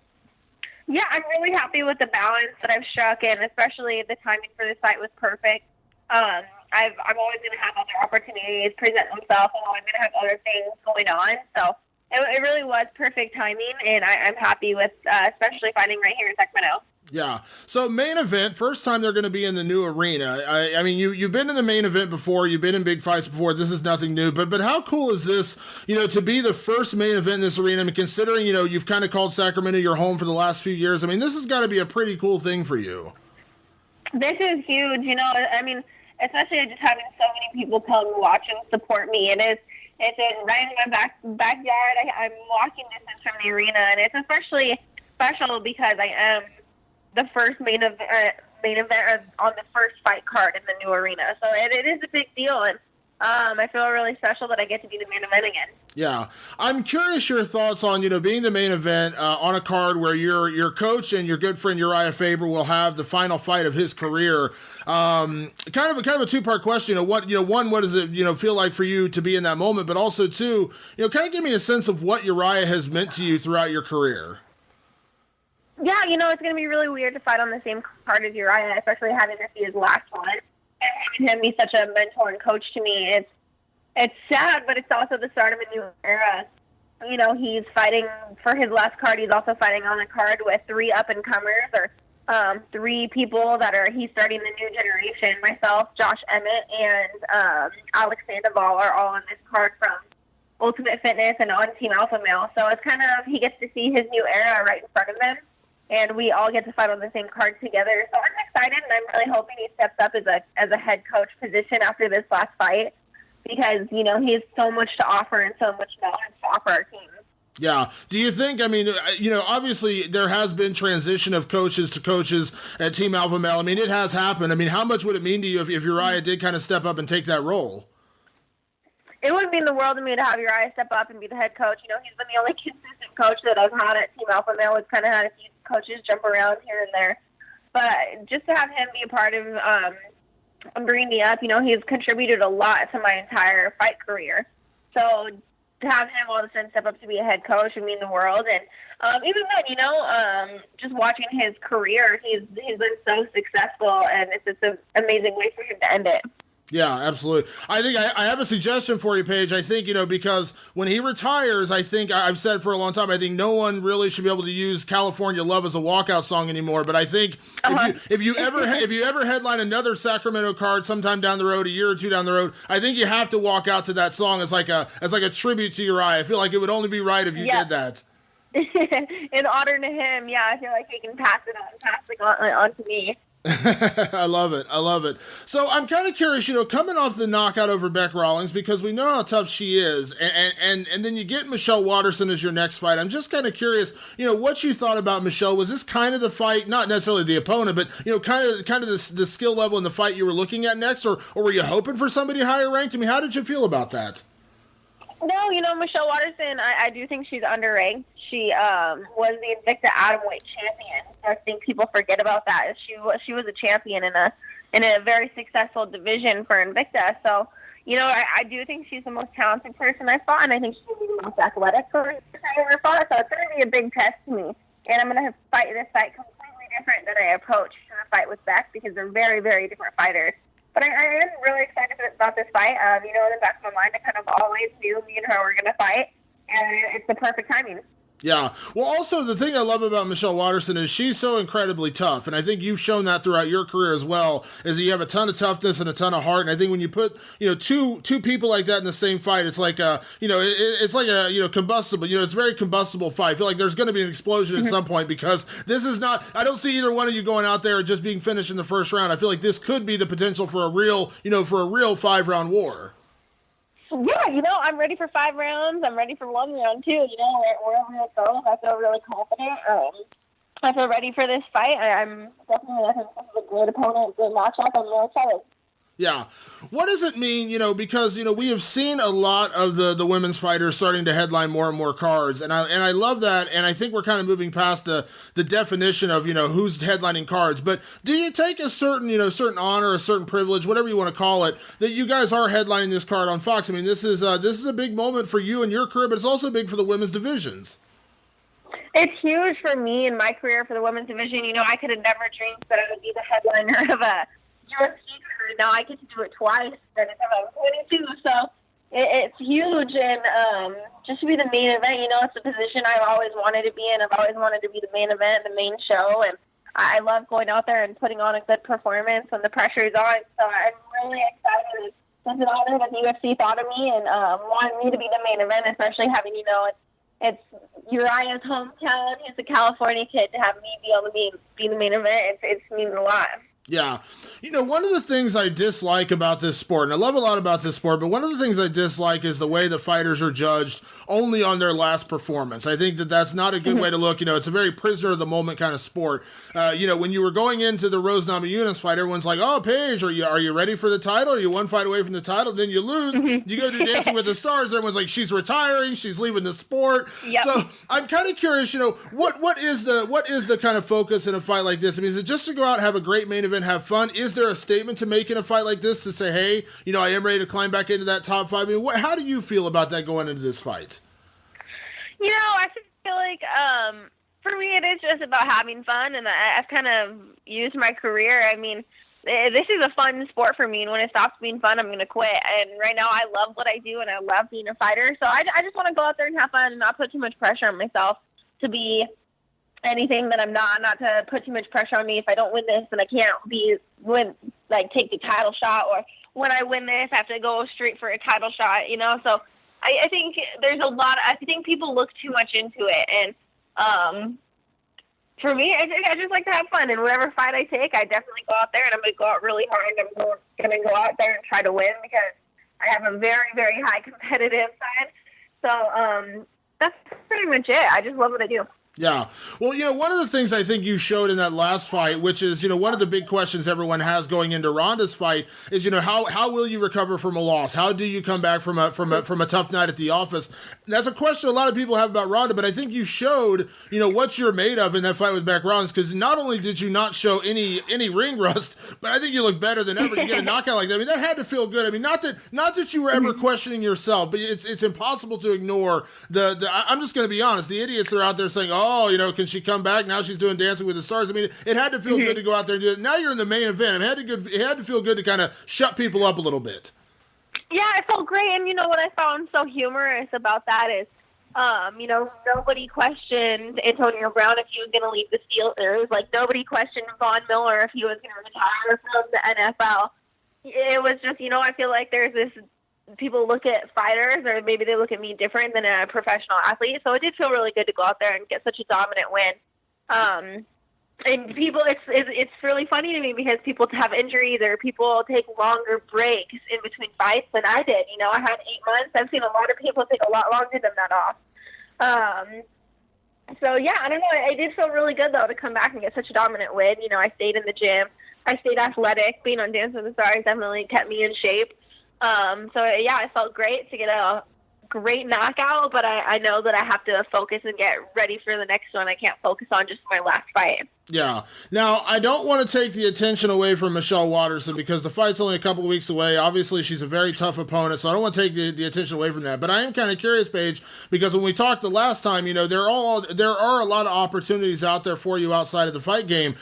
Yeah, I'm really happy with the balance that I've struck, and especially the timing for this fight was perfect. I'm always going to have other opportunities present themselves. I'm always going to have other things going on. So it really was perfect timing, and I'm happy with especially fighting right here in Sacramento. Yeah. So main event, first time they're going to be in the new arena. You've been in the main event before. You've been in big fights before. This is nothing new. But how cool is this, to be the first main event in this arena? Considering, you've kind of called Sacramento your home for the last few years. This has got to be a pretty cool thing for you. This is huge. Especially just having so many people come and watch and support me. It's right in my backyard. I'm walking distance from the arena, and it's especially special because I am the first main event on the first fight card in the new arena. So it is a big deal, and I feel really special that I get to be the main event again. Yeah. I'm curious your thoughts on, being the main event on a card where your coach and your good friend Urijah Faber will have the final fight of his career. Kind of a two-part question. What does it, feel like for you to be in that moment? But also, two, kind of give me a sense of what Urijah has meant to you throughout your career. Yeah, it's going to be really weird to fight on the same card as Urijah, especially having this be his last one. And having him be such a mentor and coach to me, it's sad, but it's also the start of a new era. He's fighting for his last card. He's also fighting on a card with 3 up-and-comers, or 3 people he's starting the new generation. Myself, Josh Emmett, and Alex Sandoval are all on this card from Ultimate Fitness and on Team Alpha Male. So it's kind of, he gets to see his new era right in front of him, and we all get to fight on the same card together. So I'm excited, and I'm really hoping he steps up as a head coach position after this last fight, because, he has so much to offer and so much knowledge to offer our team. Yeah. Do you think, obviously there has been transition of coaches to coaches at Team Alpha Male. It has happened. How much would it mean to you if Urijah did kind of step up and take that role? it would mean the world to me to have Urijah step up and be the head coach. You know, he's been the only consistent coach that I've had at Team Alpha Male. We've kind of had a few coaches jump around here and there. But just to have him be a part of bringing me up, you know, he's contributed a lot to my entire fight career. So to have him all of a sudden step up to be a head coach would mean the world. And even then, you know, just watching his career, he's been so successful, and it's just an amazing way for him to end it. Yeah, absolutely. I think I have a suggestion for you, Paige. I think, you know, because when he retires, I think I've said for a long time, I think no one really should be able to use California Love as a walkout song anymore. But I think if you ever headline another Sacramento card sometime down the road, a year or two down the road, I think you have to walk out to that song as like a tribute to Urijah. I feel like it would only be right if you did that. In honor to him, yeah, I feel like he can pass it on to me. I love it. So I'm kind of curious, you know, coming off the knockout over Bec Rawlings, because we know how tough she is, and then you get Michelle Waterson as your next fight. I'm just kind of curious, you know, what you thought about Michelle. Was this kind of the fight, not necessarily the opponent, but, you know, kind of the skill level in the fight you were looking at next, or were you hoping for somebody higher ranked? I mean, how did you feel about that? No, you know, Michelle Waterson, I do think she's underranked. She was the Invicta Atomweight champion. I think people forget about that. She was a champion in a very successful division for Invicta. So, you know, I do think she's the most talented person I fought, and I think she's the most athletic person I ever fought. So it's going to be a big test to me. And I'm going to fight this fight completely different than I approached the fight with Bec, because they're very, very different fighters. But I am really excited about this fight. You know, in the back of my mind, I kind of always knew me and her were going to fight, and it's the perfect timing. Yeah. Well, also, the thing I love about Michelle Waterson is she's so incredibly tough, and I think you've shown that throughout your career as well, is that you have a ton of toughness and a ton of heart, and I think when you put, you know, two people like that in the same fight, it's like it's like a, you know, combustible, you know, it's a very combustible fight. I feel like there's going to be an explosion at some point, because this is not, I don't see either one of you going out there and just being finished in the first round. I feel like this could be the potential for a real 5-round war. Yeah, you know, I'm ready for 5 rounds. I'm ready for 1 round, too. You know, wherever it goes, I feel really confident. I feel ready for this fight. I'm definitely, I think this is a good opponent, good matchup. I'm really excited. Yeah. What does it mean, you know, because, you know, we have seen a lot of the women's fighters starting to headline more and more cards, and I love that, and I think we're kind of moving past the definition of, you know, who's headlining cards, but do you take a certain honor, a certain privilege, whatever you want to call it, that you guys are headlining this card on Fox? I mean, this is a big moment for you and your career, but it's also big for the women's divisions. It's huge for me in my career for the women's division. You know, I could have never dreamed that I would be the headliner of a UFC career. Now I get to do it twice by the time I'm 22. So it's huge, and just to be the main event, you know, it's a position I've always wanted to be in. I've always wanted to be the main event, the main show, and I love going out there and putting on a good performance when the pressure is on. So I'm really excited. It's an honor that the UFC thought of me and wanted me to be the main event, especially having, you know, it's Urijah's hometown. He's a California kid. To have me be able to be the main event, it means a lot. Yeah. You know, one of the things I dislike about this sport, and I love a lot about this sport, but one of the things I dislike is the way the fighters are judged only on their last performance. I think that that's not a good way to look. You know, it's a very prisoner of the moment kind of sport. You know, when you were going into the Rose Namajunas fight, everyone's like, oh, Paige, are you ready for the title? Are you one fight away from the title? Then you lose. You go do Dancing with the Stars. Everyone's like, she's retiring. She's leaving the sport. Yep. So I'm kind of curious, you know, what is the kind of focus in a fight like this? I mean, is it just to go out and have a great main event, have fun? Is there a statement to make in a fight like this to say, hey, you know, I am ready to climb back into that top 5? I mean, how do you feel about that going into this fight? You know, I feel like for me it is just about having fun, and I've kind of used my career. I mean, this is a fun sport for me, and when it stops being fun, I'm going to quit. And right now I love what I do, and I love being a fighter. So I just want to go out there and have fun and not put too much pressure on myself to be anything that I'm not to put too much pressure on me. If I don't win this, then I can't take the title shot, or when I win this, I have to go straight for a title shot, you know? So I think there's I think people look too much into it, and for me, I just like to have fun, and whatever fight I take, I definitely go out there, and I'm going to go out really hard, and I'm going to go out there and try to win, because I have a very, very high competitive side. So that's pretty much it. I just love what I do. Yeah. Well, one of the things I think you showed in that last fight, which is, one of the big questions everyone has going into Ronda's fight is, how will you recover from a loss? How do you come back from a tough night at the office? That's a question a lot of people have about Ronda, but I think you showed, what you're made of in that fight with Beck Rollins, because not only did you not show any ring rust, but I think you look better than ever to get a knockout like that. I mean, that had to feel good. I mean, not that you were ever questioning yourself, but it's impossible to ignore I'm just going to be honest, the idiots that are out there saying, can she come back? Now she's doing Dancing with the Stars. I mean, it had to feel good to go out there and do it. Now you're in the main event. It had to feel good to kind of shut people up a little bit. Yeah, it felt great. And, what I found so humorous about that is, nobody questioned Antonio Brown if he was going to leave the Steelers. Like, nobody questioned Von Miller if he was going to retire from the NFL. It was just, I feel like there's this, people look at fighters, or maybe they look at me different than a professional athlete. So it did feel really good to go out there and get such a dominant win. And people, it's really funny to me because people have injuries or people take longer breaks in between fights than I did. I had 8 months. I've seen a lot of people take a lot longer than that off. So yeah, I don't know. It did feel really good though to come back and get such a dominant win. I stayed in the gym. I stayed athletic. Being on Dancing with the Stars definitely kept me in shape. So yeah, it felt great to get a great knockout, but I know that I have to focus and get ready for the next one. I can't focus on just my last fight. Yeah. Now, I don't want to take the attention away from Michelle Waterson because the fight's only a couple of weeks away. Obviously, she's a very tough opponent, so I don't want to take the attention away from that. But I am kind of curious, Paige, because when we talked the last time, there are a lot of opportunities out there for you outside of the fight game.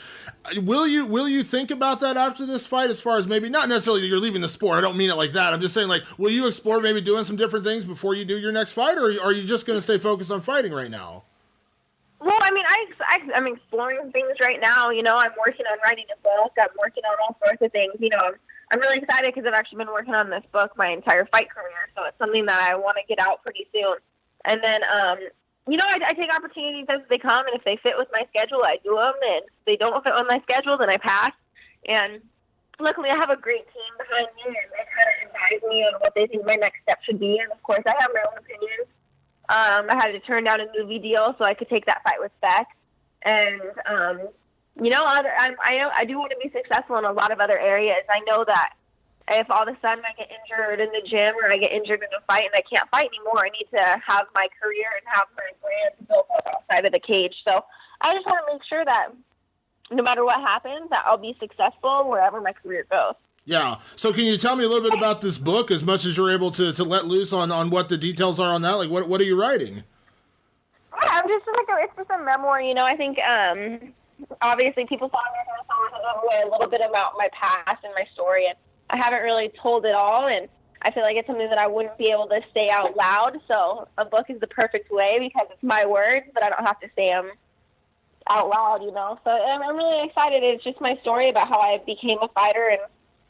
Will you think about that after this fight, as far as maybe not necessarily that you're leaving the sport? I don't mean it like that. I'm just saying, like, will you explore maybe doing some different things before you do your next fight, or are you just going to stay focused on fighting right now? Well, I mean, I'm exploring things right now. I'm working on writing a book. I'm working on all sorts of things. I'm really excited because I've actually been working on this book my entire fight career, so it's something that I want to get out pretty soon. And then, I take opportunities as they come, and if they fit with my schedule, I do them. And if they don't fit with my schedule, then I pass. And luckily, I have a great team behind me, and they kind of advise me on what they think my next step should be. And of course, I have my own opinions. I had to turn down a movie deal so I could take that fight with Beck. And, I do want to be successful in a lot of other areas. I know that if all of a sudden I get injured in the gym or I get injured in a fight and I can't fight anymore, I need to have my career and have my brand built up outside of the cage. So I just want to make sure that no matter what happens, that I'll be successful wherever my career goes. Yeah. So can you tell me a little bit about this book, as much as you're able to let loose on what the details are on that? Like, what are you writing? Yeah, it's just a memoir. I think obviously people saw me a little bit about my past and my story, and I haven't really told it all. And I feel like it's something that I wouldn't be able to say out loud. So a book is the perfect way because it's my words, but I don't have to say them out loud. So I'm really excited. It's just my story about how I became a fighter and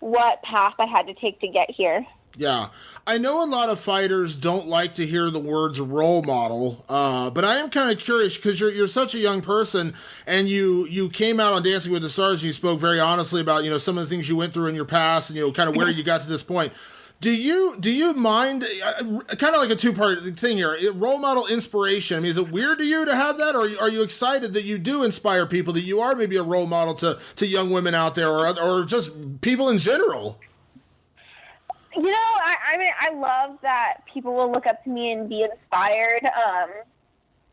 what path I had to take to get here. Yeah. I know a lot of fighters don't like to hear the words role model, but I am kind of curious because you're such a young person, and you came out on Dancing with the Stars and you spoke very honestly about, some of the things you went through in your past and, kind of where you got to this point. Do you mind, kind of like a two-part thing here, role model inspiration? I mean, is it weird to you to have that, or are you excited that you do inspire people, that you are maybe a role model to young women out there, or just people in general? I love that people will look up to me and be inspired.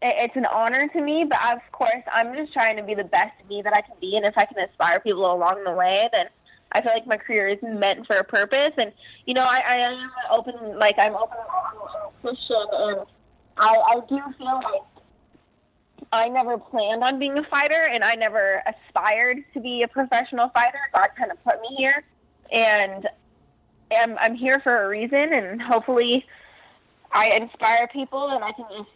It's an honor to me, but of course, I'm just trying to be the best me that I can be, and if I can inspire people along the way, then I feel like my career is meant for a purpose. And I am open, I'm open and Christian, and I do feel like I never planned on being a fighter, and I never aspired to be a professional fighter. God kind of put me here, and I'm here for a reason, and hopefully I inspire people, and I can just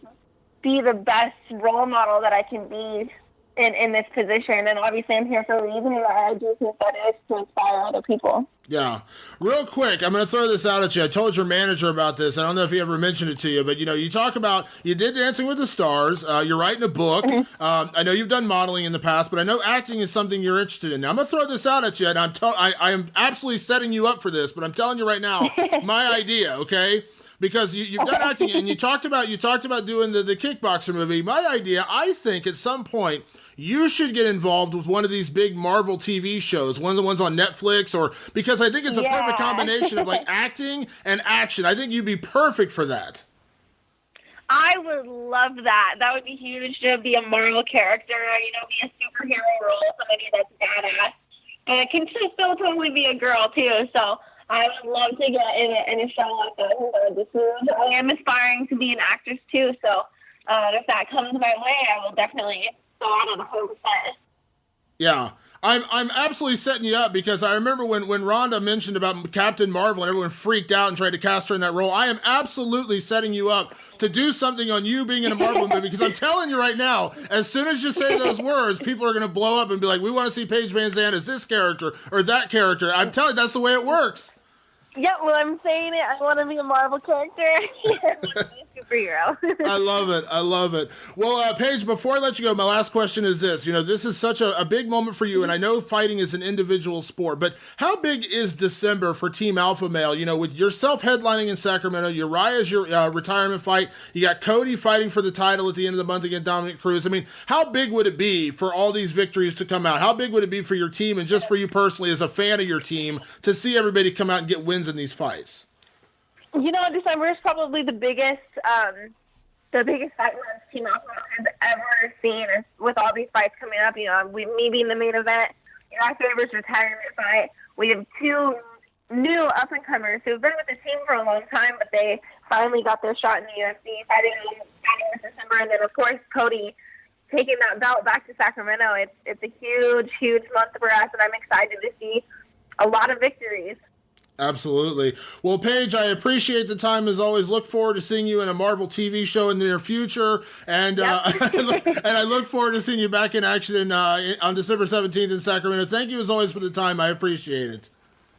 be the best role model that I can be in this position. And obviously I'm here for a reason, and I do think that is to inspire other people. Yeah. Real quick, I'm going to throw this out at you. I told your manager about this. I don't know if he ever mentioned it to you, but you talk about, you did Dancing with the Stars. You're writing a book. Mm-hmm. I know you've done modeling in the past, but I know acting is something you're interested in. Now, I'm going to throw this out at you, and I am absolutely setting you up for this, but I'm telling you right now, my idea, okay? because you've done acting, and you talked about doing the kickboxer movie. My idea, I think at some point you should get involved with one of these big Marvel TV shows, one of the ones on Netflix, or because I think it's a perfect combination of like acting and action. I think you'd be perfect for that. I would love that. That would be huge to be a Marvel character, be a superhero role, somebody that's badass. And it can still totally be a girl, too. So I would love to get in a show like that. I am aspiring to be an actress, too. So if that comes my way, I will definitely go out on 100%. Yeah. I'm absolutely setting you up because I remember when Rhonda mentioned about Captain Marvel and everyone freaked out and tried to cast her in that role. I am absolutely setting you up to do something on you being in a Marvel movie, because I'm telling you right now, as soon as you say those words, people are going to blow up and be like, we want to see Paige VanZant as this character or that character. I'm telling you, that's the way it works. Yeah, well, I'm saying it. I want to be a Marvel character. I want to be a superhero. I love it. Well, Paige, before I let you go, my last question is this. This is such a big moment for you, and I know fighting is an individual sport, but how big is December for Team Alpha Male? With yourself headlining in Sacramento, Uriah's your retirement fight. You got Cody fighting for the title at the end of the month against Dominic Cruz. I mean, how big would it be for all these victories to come out? How big would it be for your team and just for you personally as a fan of your team to see everybody come out and get wins in these fights? December is probably the biggest fight run Team Alpha has ever seen. With all these fights coming up, me being the main event, Uriah Faber's retirement fight. We have two new up and comers who've been with the team for a long time, but they finally got their shot in the UFC fighting this December, and then of course Cody taking that belt back to Sacramento. It's a huge month for us, and I'm excited to see a lot of victories. Absolutely. Well, Paige, I appreciate the time as always. Look forward to seeing you in a Marvel TV show in the near future, and I look forward to seeing you back in action on December 17th in Sacramento. Thank you as always for the time. I appreciate it.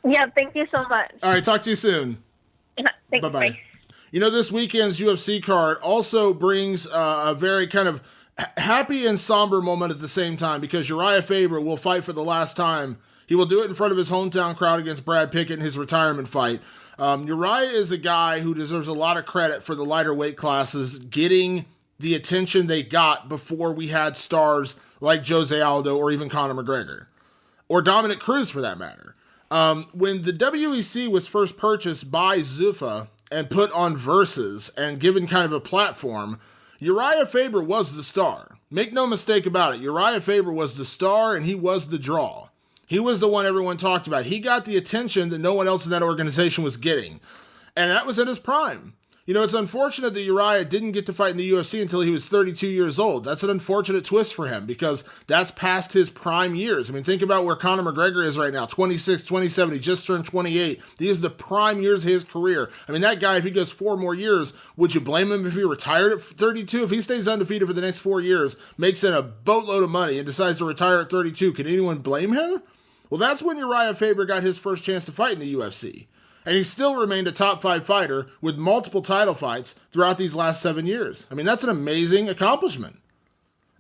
Yeah, thank you so much. All right, talk to you soon. Thanks. Bye-bye. This weekend's UFC card also brings a very kind of happy and somber moment at the same time, because Urijah Faber will fight for the last time. He will do it in front of his hometown crowd against Brad Pickett in his retirement fight. Urijah is a guy who deserves a lot of credit for the lighter weight classes getting the attention they got before we had stars like Jose Aldo or even Conor McGregor, or Dominic Cruz for that matter. When the WEC was first purchased by Zuffa and put on Versus and given kind of a platform, Urijah Faber was the star. Make no mistake about it. Urijah Faber was the star and he was the draw. He was the one everyone talked about. He got the attention that no one else in that organization was getting. And that was at his prime. It's unfortunate that Urijah didn't get to fight in the UFC until he was 32 years old. That's an unfortunate twist for him because that's past his prime years. I mean, think about where Conor McGregor is right now, 26, 27. He just turned 28. These are the prime years of his career. I mean, that guy, if he goes 4 more years, would you blame him if he retired at 32? If he stays undefeated for the next 4 years, makes in a boatload of money, and decides to retire at 32, can anyone blame him? Well, that's when Urijah Faber got his first chance to fight in the UFC. And he still remained a top 5 fighter with multiple title fights throughout these last 7 years. I mean, that's an amazing accomplishment.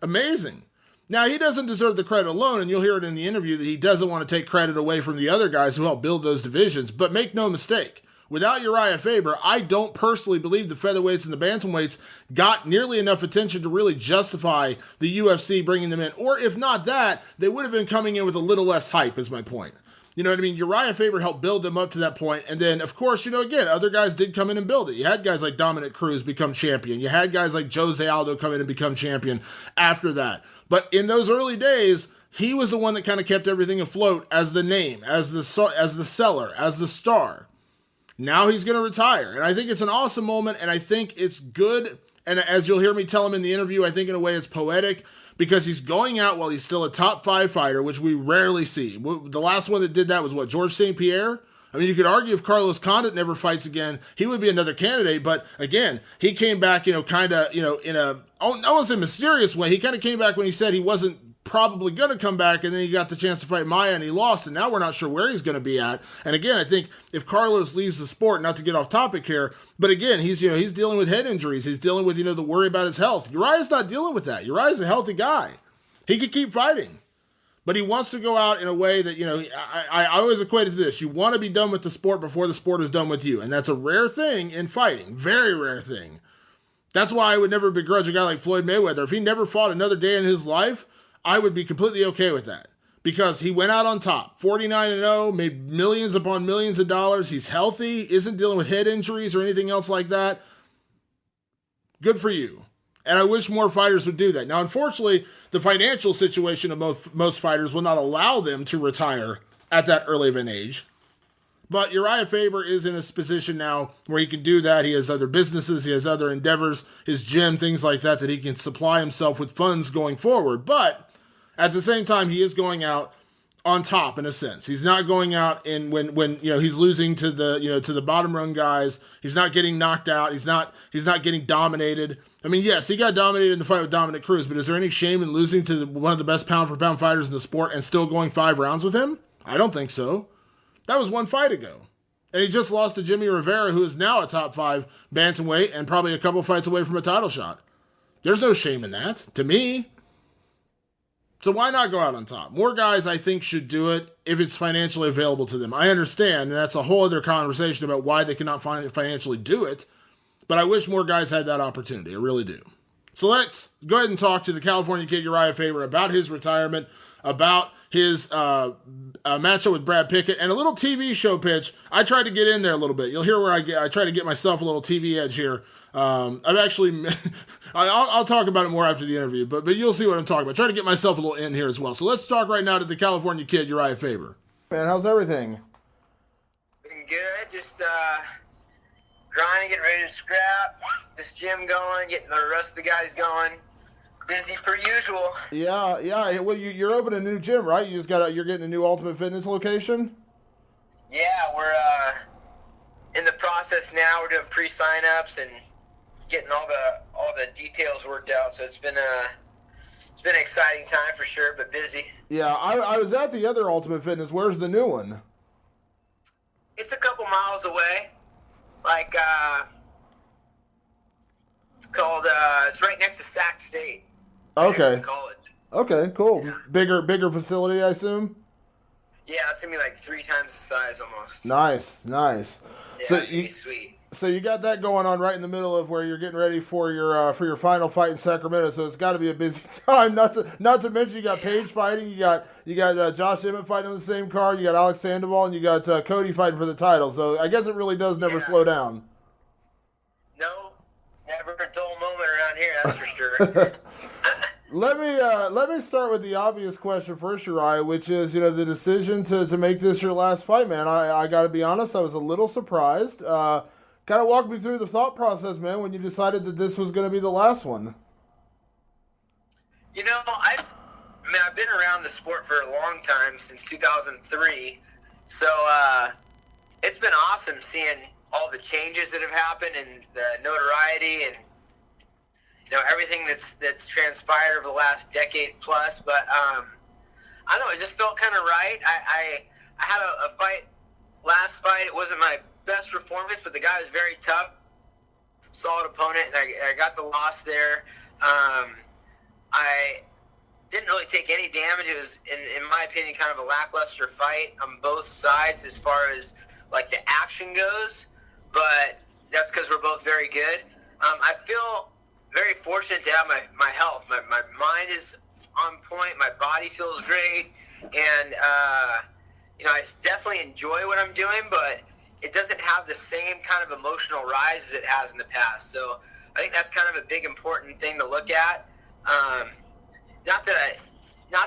Amazing. Now, he doesn't deserve the credit alone, and you'll hear it in the interview that he doesn't want to take credit away from the other guys who helped build those divisions. But make no mistake, without Urijah Faber, I don't personally believe the featherweights and the bantamweights got nearly enough attention to really justify the UFC bringing them in. Or if not that, they would have been coming in with a little less hype, is my point. You know what I mean? Urijah Faber helped build them up to that point. And then, of course, again, other guys did come in and build it. You had guys like Dominic Cruz become champion. You had guys like Jose Aldo come in and become champion after that. But in those early days, he was the one that kind of kept everything afloat as the name, as the seller, as the star. Now he's going to retire. And I think it's an awesome moment, and I think it's good. And as you'll hear me tell him in the interview, I think in a way it's poetic, because he's going out while he's still a top 5 fighter, which we rarely see. The last one that did that was George St. Pierre? I mean, you could argue if Carlos Condit never fights again, he would be another candidate. But again, he came back, kind of, in a, I won't say mysterious way. He kind of came back when he said he wasn't probably going to come back, and then he got the chance to fight Maia and he lost, and now we're not sure where he's going to be at. And again, I think if Carlos leaves the sport, not to get off topic here, but again, he's dealing with head injuries. He's dealing with, the worry about his health. Uriah's not dealing with that. Uriah's a healthy guy. He could keep fighting. But he wants to go out in a way that, I always equate it to this. You want to be done with the sport before the sport is done with you. And that's a rare thing in fighting. Very rare thing. That's why I would never begrudge a guy like Floyd Mayweather. If he never fought another day in his life, I would be completely okay with that. Because he went out on top. 49-0, made millions upon millions of dollars. He's healthy, isn't dealing with head injuries or anything else like that. Good for you. And I wish more fighters would do that. Now, unfortunately, the financial situation of most fighters will not allow them to retire at that early of an age. But Urijah Faber is in a position now where he can do that. He has other businesses, he has other endeavors, his gym, things like that he can supply himself with funds going forward. But at the same time, he is going out on top in a sense. He's not going out in when he's losing to the bottom rung guys. He's not getting knocked out. He's not getting dominated. I mean, yes, he got dominated in the fight with Dominic Cruz, but is there any shame in losing to one of the best pound-for-pound fighters in the sport and still going 5 rounds with him? I don't think so. That was one fight ago. And he just lost to Jimmy Rivera, who is now a top 5 bantamweight and probably a couple fights away from a title shot. There's no shame in that, to me. So why not go out on top? More guys, I think, should do it if it's financially available to them. I understand, and that's a whole other conversation about why they cannot financially do it. But I wish more guys had that opportunity. I really do. So let's go ahead and talk to the California kid, Urijah Faber, about his retirement, about his matchup with Brad Pickett, and a little TV show pitch. I tried to get in there a little bit. You'll hear where I try to get myself a little TV edge here. I've actually, I'll talk about it more after the interview, but you'll see what I'm talking about. Try to get myself a little in here as well. So let's talk right now to the California kid, Urijah Faber. Man, how's everything? Been good. Just grinding, getting ready to scrap. This gym going, getting the rest of the guys going. Busy per usual. Yeah. Well, you're opening a new gym, right? You're getting a new Ultimate Fitness location. Yeah, we're in the process now. We're doing pre-sign-ups and getting all the details worked out. So it's been an exciting time for sure, but busy. Yeah, I was at the other Ultimate Fitness. Where's the new one? It's a couple miles away. Like it's called. It's right next to Sac State. Okay. College. Okay, cool. Yeah. Bigger facility, I assume. Yeah, it's gonna be like 3 times the size almost. Nice. Yeah, So it's gonna be sweet. So you got that going on right in the middle of where you're getting ready for your final fight in Sacramento. So it's got to be a busy time. Not to mention you got Paige fighting. You got Josh Emmett fighting on the same card. You got Alex Sandoval and you got Cody fighting for the title. So I guess it really does never slow down. No, never a dull moment around here. That's for sure. Let me start with the obvious question first, Urijah, which is the decision to make this your last fight, man. I got to be honest, I was a little surprised. Kind of walk me through the thought process, man, when you decided that this was going to be the last one. I've been around the sport for a long time, since 2003. So it's been awesome seeing all the changes that have happened and the notoriety and everything that's transpired over the last decade plus. But I don't know, it just felt kind of right. I had a fight, last fight. It wasn't my best performance, but the guy was very tough, solid opponent, and I got the loss there. I didn't really take any damage. It was, in my opinion, kind of a lackluster fight on both sides as far as like the action goes, but that's because we're both very good. I feel very fortunate to have my health. My mind is on point. My body feels great, and I definitely enjoy what I'm doing, but it doesn't have the same kind of emotional rise as it has in the past. So I think that's kind of a big important thing to look at. Not that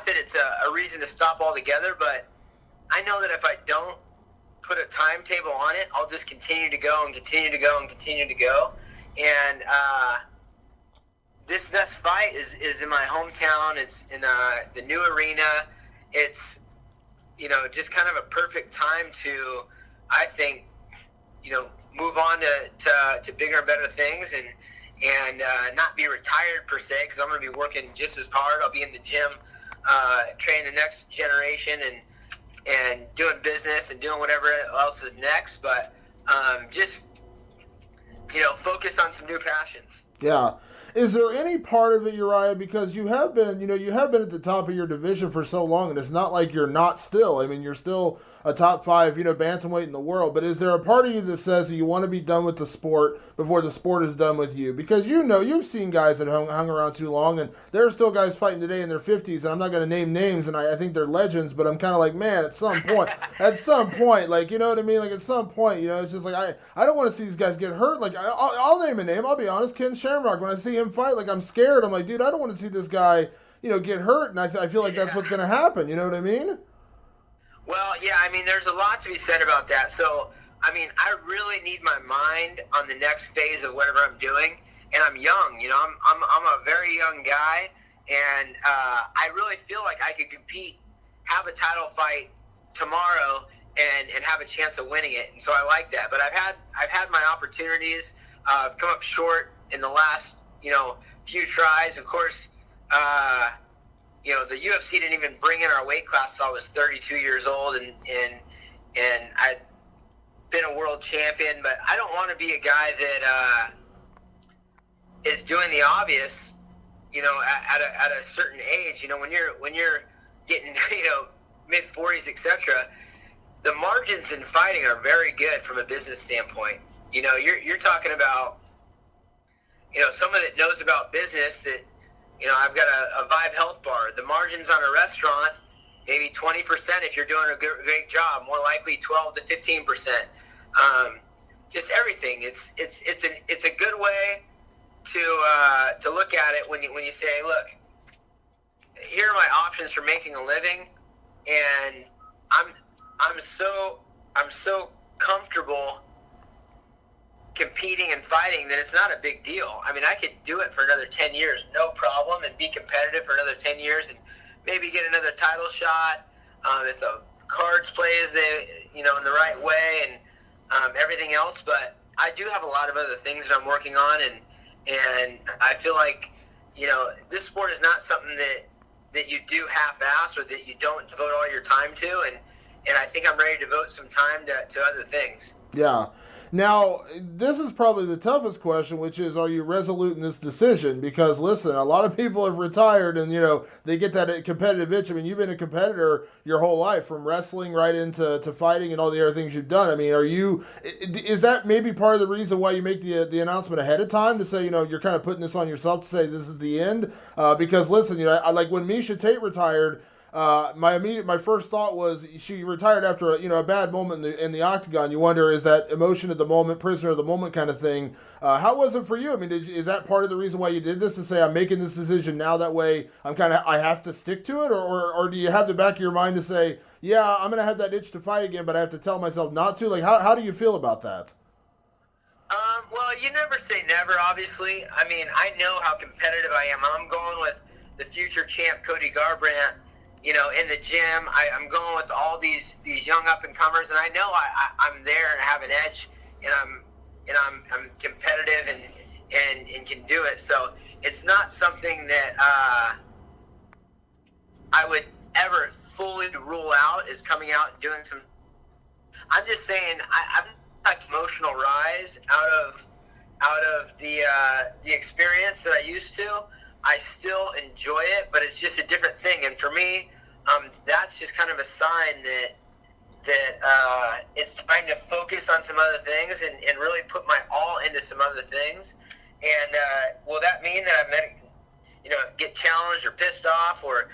it's a reason to stop altogether, but I know that if I don't put a timetable on it, I'll just continue to go and continue to go and continue to go. And this next fight is in my hometown. It's in the new arena. It's just kind of a perfect time to, I think, move on to bigger and better things and not be retired per se, because I'm going to be working just as hard. I'll be in the gym, training the next generation and doing business and doing whatever else is next. But just focus on some new passions. Yeah. Is there any part of it, Uriah, because you have been at the top of your division for so long, and it's not like you're not still. I mean, you're still a top 5, bantamweight in the world. But is there a part of you that says that you want to be done with the sport before the sport is done with you? Because you've seen guys that hung around too long, and there are still guys fighting today in their 50s, and I'm not going to name names, and I think they're legends, but I'm kind of like, man, at some point, like, you know what I mean? Like, at some point, it's just like, I don't want to see these guys get hurt. Like, I'll name a name. I'll be honest, Ken Shamrock. When I see him fight, like, I'm scared. I'm like, dude, I don't want to see this guy, get hurt, and I feel like that's what's going to happen. You know what I mean? Well, yeah, I mean, there's a lot to be said about that. So, I mean, I really need my mind on the next phase of whatever I'm doing, and I'm young. I'm a very young guy, and I really feel like I could compete, have a title fight tomorrow, and have a chance of winning it. And so I like that. But I've had my opportunities. I've come up short in the last few tries. Of course. The UFC didn't even bring in our weight class until I was 32 years old, and I'd been a world champion. But I don't want to be a guy that is doing the obvious, at a certain age. When you're getting mid 40s, etc. The margins in fighting are very good from a business standpoint. You're talking about someone that knows about business that. I've got a Vibe Health bar. The margins on a restaurant, maybe 20% if you're doing a great job. More likely 12 to 15%. Just everything. It's a good way to look at it when you say, look, here are my options for making a living, and I'm so comfortable competing and fighting that it's not a big deal. I mean, I could do it for another 10 years, no problem, and be competitive for another 10 years and maybe get another title shot if the cards plays in the right way and everything else. But I do have a lot of other things that I'm working on, and I feel like, this sport is not something that you do half-ass or that you don't devote all your time to, and I think I'm ready to devote some time to other things. Yeah. Now, this is probably the toughest question, which is, are you resolute in this decision? Because, listen, a lot of people have retired and, they get that competitive itch. I mean, you've been a competitor your whole life, from wrestling right into fighting and all the other things you've done. I mean, is that maybe part of the reason why you make the announcement ahead of time to say, you're kind of putting this on yourself to say this is the end? Because, listen, I like when Miesha Tate retired, my first thought was she retired after a bad moment in the octagon. You wonder, is that emotion of the moment, prisoner of the moment kind of thing? How was it for you? I mean, is that part of the reason why you did this, to say I'm making this decision now, that way I have to stick to it, or do you have the back of your mind to say, yeah, I'm gonna have that itch to fight again, but I have to tell myself not to? Like, how do you feel about that? Well, you never say never, obviously. I mean, I know how competitive I am. I'm going with the future champ Cody Garbrandt. In the gym, I'm going with all these young up and comers, and I know I'm there and I have an edge, and I'm competitive and can do it. So it's not something that I would ever fully rule out as coming out and doing some. I'm just saying I'm not emotional rise out of the experience that I used to. I still enjoy it, but it's just a different thing. And for me, that's just kind of a sign that it's time to focus on some other things and really put my all into some other things. And will that mean that I'm going to get challenged or pissed off or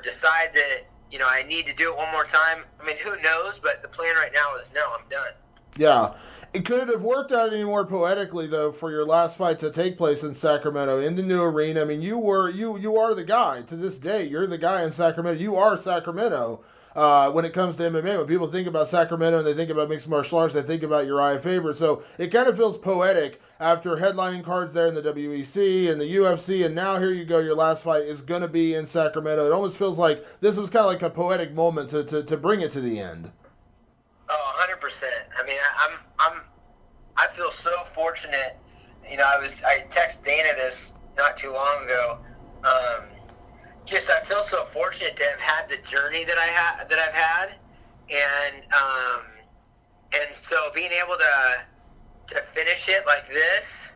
decide that I need to do it one more time? I mean, who knows? But the plan right now is no, I'm done. Yeah. Could it have worked out any more poetically, though, for your last fight to take place in Sacramento, in the new arena? I mean, you are the guy. To this day, you're the guy in Sacramento. You are Sacramento when it comes to MMA. When people think about Sacramento and they think about mixed martial arts, they think about Urijah Faber. So it kind of feels poetic after headlining cards there in the WEC and the UFC, and now here you go, your last fight is going to be in Sacramento. It almost feels like this was kind of like a poetic moment to bring it to the end. Oh, 100%. I mean, I feel so fortunate. I texted Dana this not too long ago. I feel so fortunate to have had the journey that I've had, and so being able to finish it like this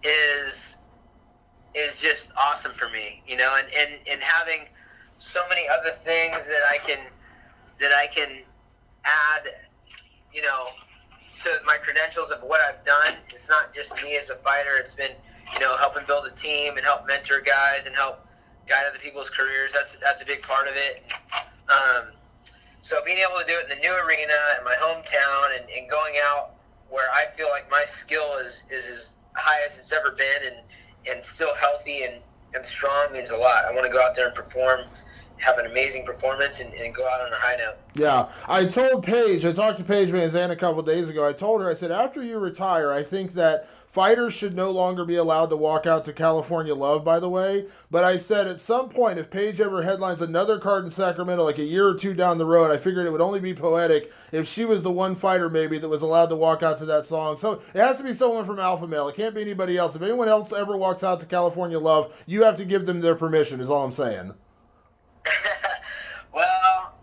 is is just awesome for me, you know, and having so many other things that I can add, you know, to my credentials of what I've done. It's not just me as a fighter. It's been, you know, helping build a team and help mentor guys and help guide other people's careers. That's a big part of it. So being able to do it in the new arena in my hometown and going out where I feel like my skill is as high as it's ever been and still healthy and strong means a lot. I want to go out there and perform, have an amazing performance, and go out on a high note. Yeah, I talked to Paige VanZant a couple of days ago. I told her, I said, after you retire, I think that fighters should no longer be allowed to walk out to California Love, by the way. But I said at some point, if Paige ever headlines another card in Sacramento, like a year or two down the road, I figured it would only be poetic if she was the one fighter maybe that was allowed to walk out to that song. So it has to be someone from Alpha Male. It can't be anybody else. If anyone else ever walks out to California Love, you have to give them their permission, is all I'm saying. Well,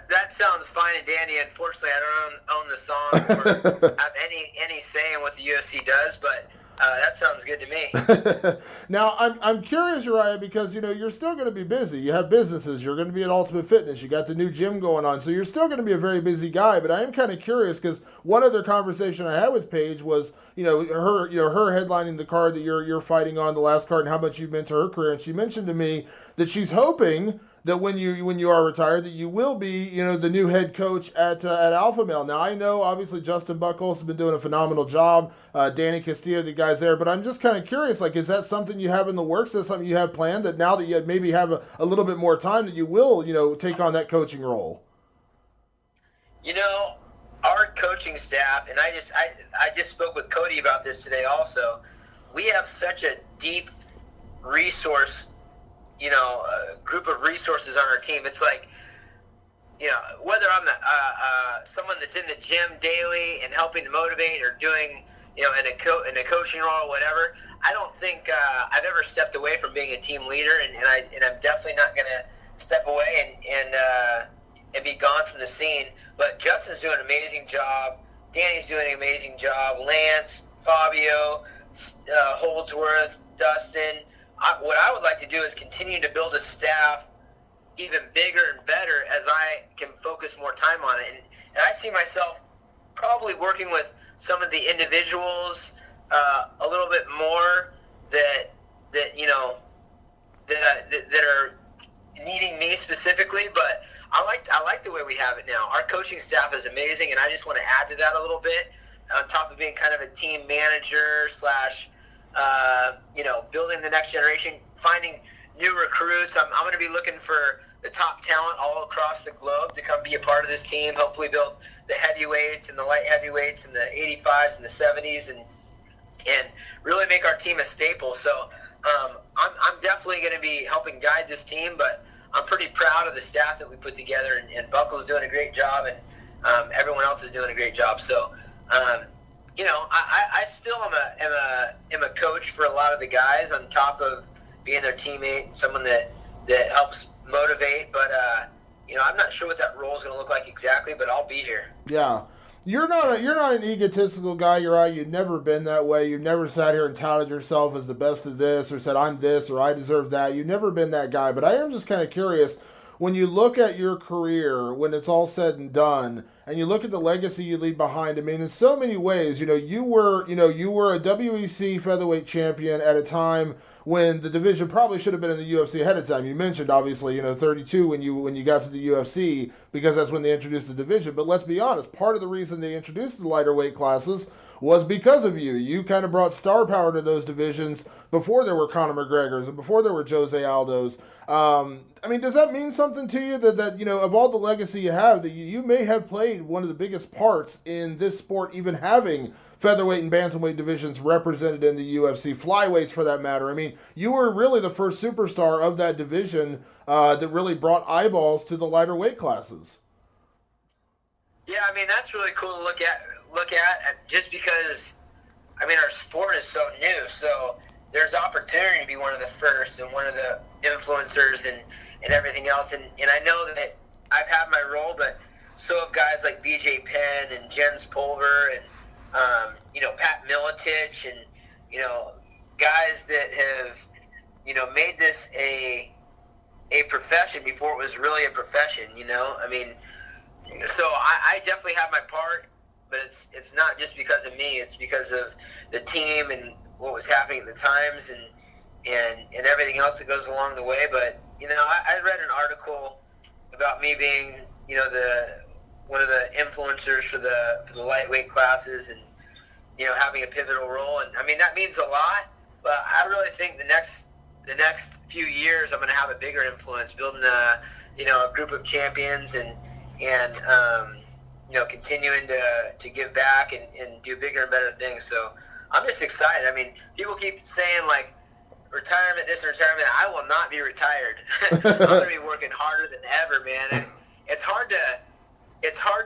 that sounds fine and dandy. Unfortunately, I don't own the song or have any say in what the UFC does, but that sounds good to me. Now, I'm curious, Urijah, because, you know, you're still going to be busy. You have businesses. You're going to be at Ultimate Fitness. You got the new gym going on. So you're still going to be a very busy guy. But I am kind of curious because one other conversation I had with Paige was, her headlining the card that you're fighting on, the last card, and how much you've meant to her career. And she mentioned to me that she's hoping that when you are retired, that you will be, the new head coach at Alpha Male. Now, I know, obviously, Justin Buchholz has been doing a phenomenal job. Danny Castillo, the guys there. But I'm just kind of curious, like, is that something you have in the works? Is that something you have planned, that now that you maybe have a little bit more time, that you will, take on that coaching role? Our coaching staff, and I just spoke with Cody about this today also, we have such a deep resource a group of resources on our team. It's like, whether I'm someone that's in the gym daily and helping to motivate or doing, in a coaching role or whatever, I don't think I've ever stepped away from being a team leader, and I'm definitely not going to step away and be gone from the scene. But Justin's doing an amazing job. Danny's doing an amazing job. Lance, Fabio, Holdsworth, Dustin. What I would like to do is continue to build a staff even bigger and better as I can focus more time on it. And I see myself probably working with some of the individuals a little bit more that are needing me specifically. But I like the way we have it now. Our coaching staff is amazing, and I just want to add to that a little bit on top of being kind of a team manager slash building the next generation, finding new recruits. I'm going to be looking for the top talent all across the globe to come be a part of this team, hopefully build the heavyweights and the light heavyweights and the 85s and the 70s and really make our team a staple. So I'm definitely going to be helping guide this team, but I'm pretty proud of the staff that we put together, and Buckle's doing a great job, and everyone else is doing a great job. So I still am a coach for a lot of the guys on top of being their teammate, someone that helps motivate. But I'm not sure what that role is going to look like exactly, but I'll be here. Yeah, you're not an egotistical guy. You're right. You've never been that way. You've never sat here and touted yourself as the best of this, or said I'm this, or I deserve that. You've never been that guy. But I am just kind of curious, when you look at your career, when it's all said and done, and you look at the legacy you leave behind, I mean, in so many ways, you were a WEC featherweight champion at a time when the division probably should have been in the UFC ahead of time. You mentioned, obviously, 32 when you got to the UFC, because that's when they introduced the division. But let's be honest, part of the reason they introduced the lighter weight classes was because of you. You kind of brought star power to those divisions before there were Conor McGregors and before there were Jose Aldos. I mean, does that mean something to you that of all the legacy you have, that you may have played one of the biggest parts in this sport, even having featherweight and bantamweight divisions represented in the UFC, flyweights for that matter? I mean, you were really the first superstar of that division that really brought eyeballs to the lighter weight classes. Yeah, I mean, that's really cool to look at just because, I mean, our sport is so new, so there's opportunity to be one of the first and one of the influencers and everything else. And I know that I've had my role, but so have guys like BJ Penn and Jens Pulver and, Pat Miletich and, guys that have made this a profession before it was really a profession. I mean, so I definitely have my part, but it's not just because of me. It's because of the team and what was happening at the times and everything else that goes along the way. But I read an article about me being one of the influencers for the lightweight classes and having a pivotal role. And I mean, that means a lot. But I really think the next few years I'm going to have a bigger influence, building a group of champions and continuing to give back and do bigger and better things. So I'm just excited. I mean, people keep saying like retirement, this and retirement. I will not be retired. I'm going to be working harder than ever, man. It's hard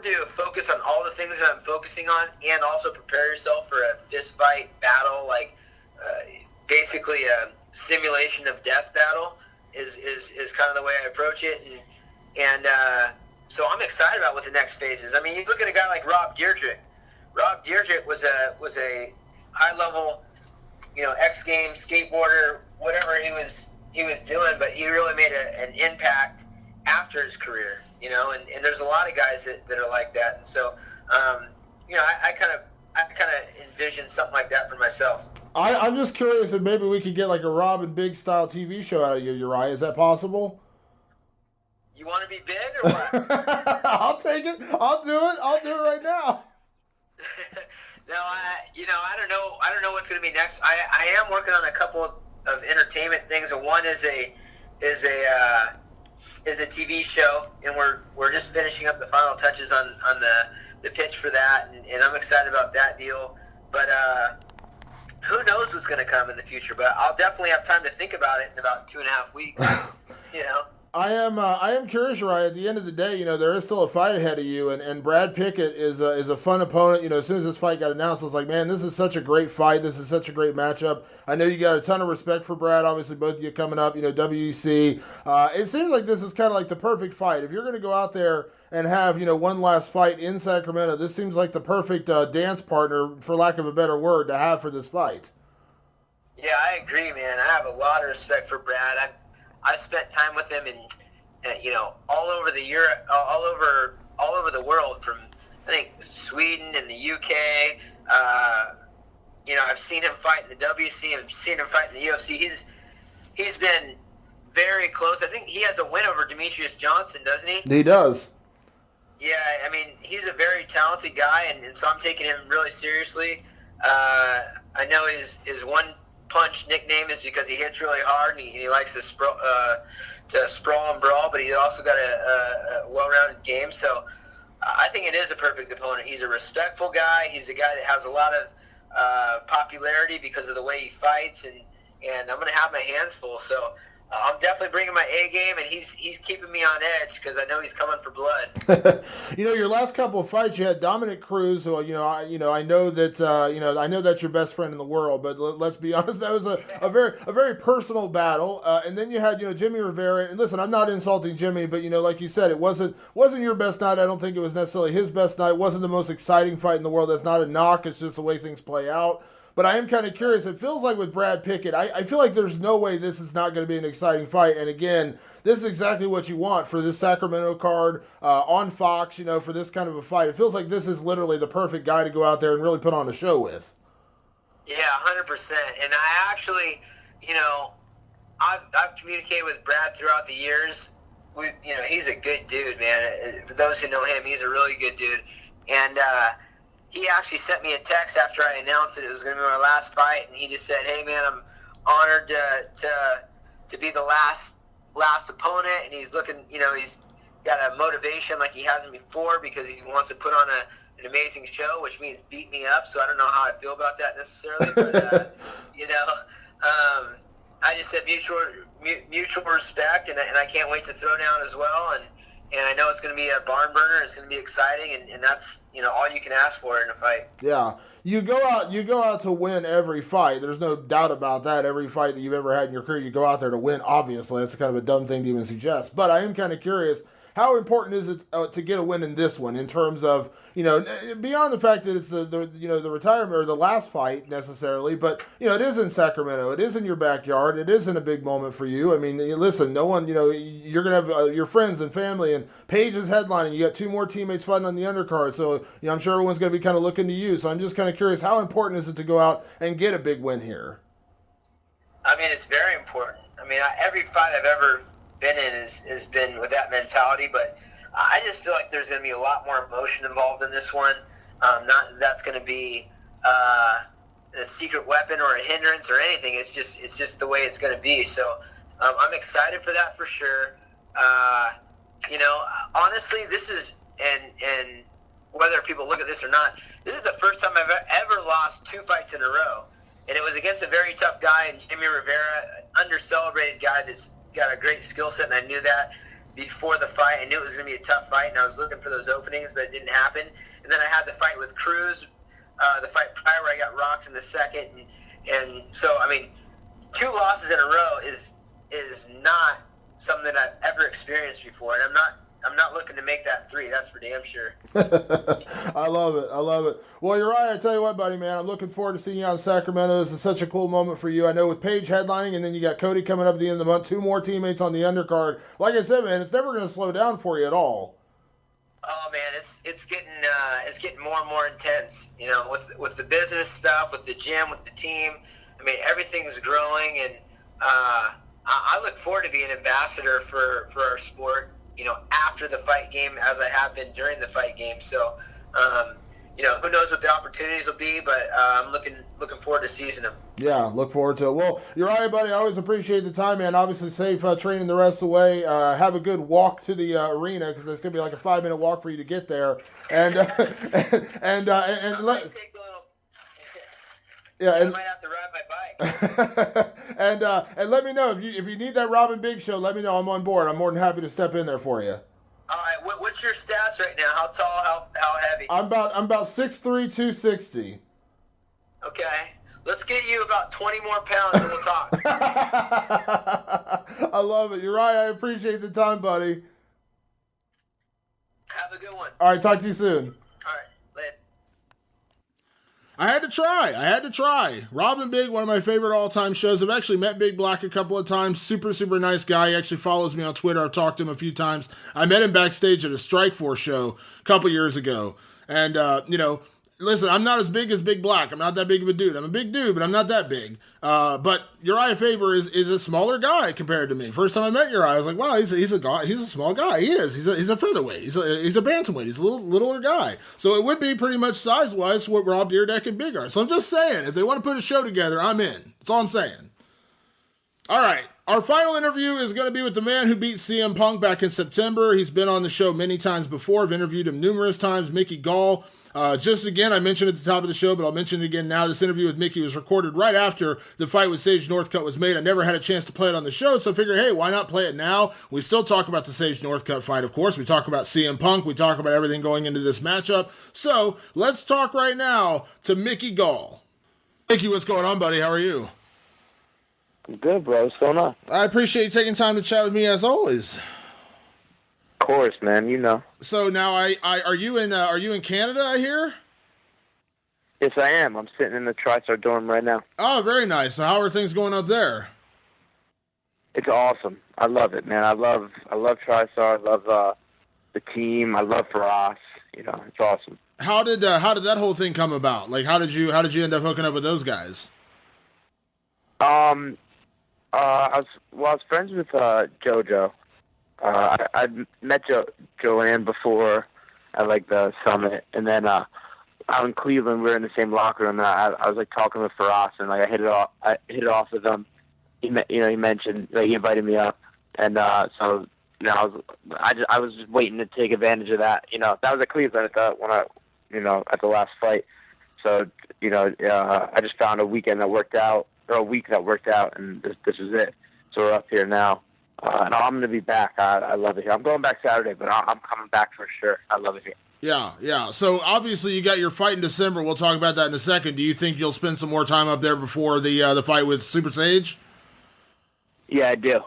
to focus on all the things that I'm focusing on and also prepare yourself for a fist fight battle, like basically a simulation of death battle is kind of the way I approach it. And so I'm excited about what the next phase is. I mean, you look at a guy like Rob Dyrdek. Rob Dyrdek was a high-level, X Games skateboarder, whatever he was doing, but he really made an impact after his career, and there's a lot of guys that are like that. And so, I kind of envision something like that for myself. I'm just curious if maybe we could get like a Rob and Big style TV show out of you, Urijah. Is that possible? You want to be big or what? I'll take it. I'll do it. I'll do it right now. No, I don't know what's going to be next. I am working on a couple of entertainment things. And one is a TV show, and we're just finishing up the final touches on the pitch for that, and I'm excited about that deal. But who knows what's going to come in the future? But I'll definitely have time to think about it in about 2.5 weeks. I am curious, Urijah. At the end of the day, there is still a fight ahead of you, and Brad Pickett is a fun opponent. As soon as this fight got announced, I was like, man, this is such a great fight. This is such a great matchup. I know you got a ton of respect for Brad. Obviously, both of you coming up, WEC. It seems like this is kind of like the perfect fight. If you're going to go out there and have, one last fight in Sacramento, this seems like the perfect dance partner, for lack of a better word, to have for this fight. Yeah, I agree, man. I have a lot of respect for Brad. I've spent time with him in, all over the world, from I think Sweden and the UK. I've seen him fight in the WC. I've seen him fight in the UFC. He's been very close. I think he has a win over Demetrius Johnson, doesn't he? He does. Yeah, I mean, he's a very talented guy, and so I'm taking him really seriously. I know his one punch nickname is because he hits really hard and he likes to sprawl and brawl, but he's also got a well-rounded game. So I think it is a perfect opponent. He's a respectful guy. He's a guy that has a lot of popularity because of the way he fights, and I'm going to have my hands full. So I'm definitely bringing my A game, and he's keeping me on edge because I know he's coming for blood. Your last couple of fights, you had Dominic Cruz, who I know that I know that's your best friend in the world, but let's be honest, that was a very personal battle. And then you had Jimmy Rivera. And listen, I'm not insulting Jimmy, but like you said, it wasn't your best night. I don't think it was necessarily his best night. It wasn't the most exciting fight in the world. That's not a knock. It's just the way things play out. But I am kind of curious. It feels like with Brad Pickett, I feel like there's no way this is not going to be an exciting fight. And again, this is exactly what you want for this Sacramento card on Fox, for this kind of a fight. It feels like this is literally the perfect guy to go out there and really put on a show with. Yeah, 100%. And I actually, I've communicated with Brad throughout the years. He's a good dude, man. For those who know him, he's a really good dude. And he actually sent me a text after I announced that it was going to be my last fight, and he just said, "Hey, man, I'm honored to be the last opponent." And he's looking, he's got a motivation like he hasn't before because he wants to put on an amazing show, which means beat me up. So I don't know how I feel about that necessarily, but I just said mutual respect, and I can't wait to throw down as well. And I know it's going to be a barn burner. It's going to be exciting, and that's all you can ask for in a fight. Yeah, you go out to win every fight. There's no doubt about that. Every fight that you've ever had in your career, you go out there to win. Obviously, that's kind of a dumb thing to even suggest. But I am kind of curious. how important is it to get a win in this one in terms of, beyond the fact that it's the retirement or the last fight necessarily, but, it is in Sacramento. It is in your backyard. It isn't a big moment for you. I mean, listen, no one, you're going to have your friends and family, and Paige is headlining. You got 2 more teammates fighting on the undercard. So, I'm sure everyone's going to be kind of looking to you. So I'm just kind of curious, how important is it to go out and get a big win here? I mean, it's very important. I mean, every fight I've ever been in has been with that mentality, but I just feel like there's going to be a lot more emotion involved in this one. Not that that's going to be a secret weapon or a hindrance or anything. It's just the way it's going to be. So I'm excited for that for sure. Honestly, this is and whether people look at this or not, this is the first time I've ever lost 2 fights in a row. And it was against a very tough guy in Jimmy Rivera, under-celebrated guy that's got a great skill set, and I knew that before the fight. I knew it was going to be a tough fight, and I was looking for those openings, but it didn't happen. And then I had the fight with Cruz, the fight prior where I got rocked in the second. And so, I mean, 2 losses in a row is not something that I've ever experienced before, and I'm not looking to make that 3. That's for damn sure. I love it. Well, Urijah, I tell you what, buddy, man, I'm looking forward to seeing you out in Sacramento. This is such a cool moment for you. I know with Paige headlining, and then you got Cody coming up at the end of the month, 2 more teammates on the undercard. Like I said, man, it's never going to slow down for you at all. Oh man, it's getting more and more intense. With the business stuff, with the gym, with the team. I mean, everything's growing, and I look forward to being an ambassador for our sport. After the fight game, as I have been during the fight game. So, who knows what the opportunities will be, but I'm looking forward to seizing them. Yeah, look forward to it. Well, Urijah, buddy, I always appreciate the time, man. Obviously, safe training the rest of the way. Have a good walk to the arena, because it's going to be like a 5-minute walk for you to get there. And yeah, I might have to ride my bike. and let me know if you need that Robin Big show. Let me know. I'm on board. I'm more than happy to step in there for you. All right. What's your stats right now? How tall? How heavy? I'm about 6'3", 260. Okay. Let's get you about 20 more pounds and we'll talk. I love it. Urijah, I appreciate the time, buddy. Have a good one. All right. Talk to you soon. I had to try. Robin Big, one of my favorite all-time shows. I've actually met Big Black a couple of times. Super, super nice guy. He actually follows me on Twitter. I've talked to him a few times. I met him backstage at a Strikeforce show a couple years ago. And, listen, I'm not as big as Big Black. I'm not that big of a dude. I'm a big dude, but I'm not that big. But Urijah Faber is a smaller guy compared to me. First time I met Urijah, I was like, wow, he's a small guy. He is. He's a featherweight. He's a bantamweight. He's a littler guy. So it would be pretty much size-wise what Rob Dyrdek and Big are. So I'm just saying, if they want to put a show together, I'm in. That's all I'm saying. All right. Our final interview is going to be with the man who beat CM Punk back in September. He's been on the show many times before. I've interviewed him numerous times. Mickey Gall. Just again, I mentioned at the top of the show, but I'll mention it again now. This interview with Mickey was recorded right after the fight with Sage Northcutt was made. I never had a chance to play it on the show, so I figured, hey, why not play it now? We still talk about the Sage Northcutt fight, of course. We talk about CM Punk. We talk about everything going into this matchup. So let's talk right now to Mickey Gall. Mickey, what's going on, buddy? How are you? I'm good, bro. What's going on? I appreciate you taking time to chat with me as always. Of course, man. You know. So now, are you in Canada? I hear. Yes, I am. I'm sitting in the TriStar dorm right now. Oh, very nice. So how are things going up there? It's awesome. I love it, man. I love TriStar. I love the team. I love Faraz. It's awesome. How did that whole thing come about? Like, how did you end up hooking up with those guys? I was friends with JoJo. I met Joanne before at the summit, and then out in Cleveland we were in the same locker room. And I was talking with Faraz, and I hit it off with him. He mentioned he invited me up, and so I was just waiting to take advantage of that. That was at Cleveland at the last fight. So I just found a weekend that worked out, or a week that worked out, and this is it. So we're up here now. And I'm going to be back. I love it here. I'm going back Saturday, but I'm coming back for sure. I love it here. Yeah. So obviously you got your fight in December. We'll talk about that in a second. Do you think you'll spend some more time up there before the fight with Super Sage? Yeah, I do.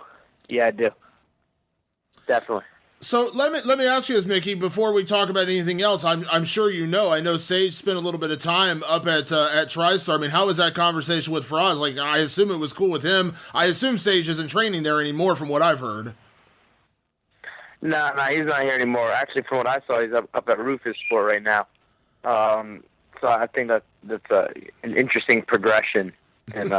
Definitely. So let me ask you this, Mickey, before we talk about anything else. I'm sure you know. I know Sage spent a little bit of time up at TriStar. I mean, how was that conversation with Faraz? Like, I assume it was cool with him. I assume Sage isn't training there anymore, from what I've heard. No, he's not here anymore. Actually, from what I saw, he's up at Rufus Sport right now. So I think that's an interesting progression, and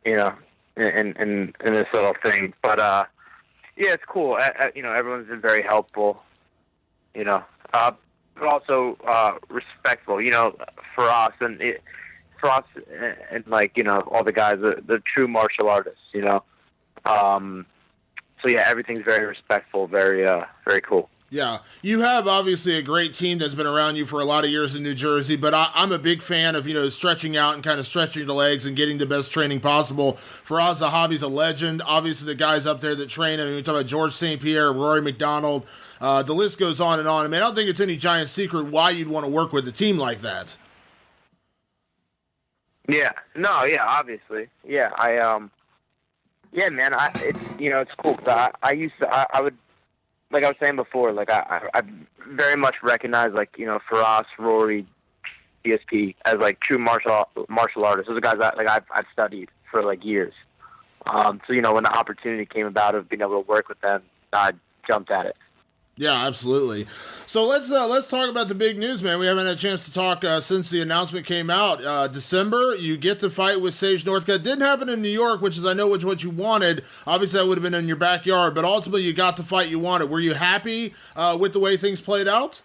you know, in this little thing. But yeah, it's cool. Everyone's been very helpful, but also respectful. For us and like all the guys, the true martial artists. So yeah, everything's very respectful, very cool. Yeah, you have obviously a great team that's been around you for a lot of years in New Jersey, but I'm a big fan of, stretching out and kind of stretching the legs and getting the best training possible. Faraz Zahabi's a legend. Obviously, the guys up there that train, I mean, we talk about George St. Pierre, Rory McDonald, the list goes on and on. I mean, I don't think it's any giant secret why you'd want to work with a team like that. Yeah, no, yeah, obviously. Yeah, yeah, man, it's cool. I would, like I was saying before, like I very much recognize Faraz, Rory, DSP as like true martial artists. Those are guys that I've studied for like years. So when the opportunity came about of being able to work with them, I jumped at it. Yeah, absolutely. So let's talk about the big news, man. We haven't had a chance to talk since the announcement came out. December, you get to fight with Sage Northcutt. Didn't happen in New York, which is I know what you wanted. Obviously, that would have been in your backyard, but ultimately you got the fight you wanted. Were you happy with the way things played out?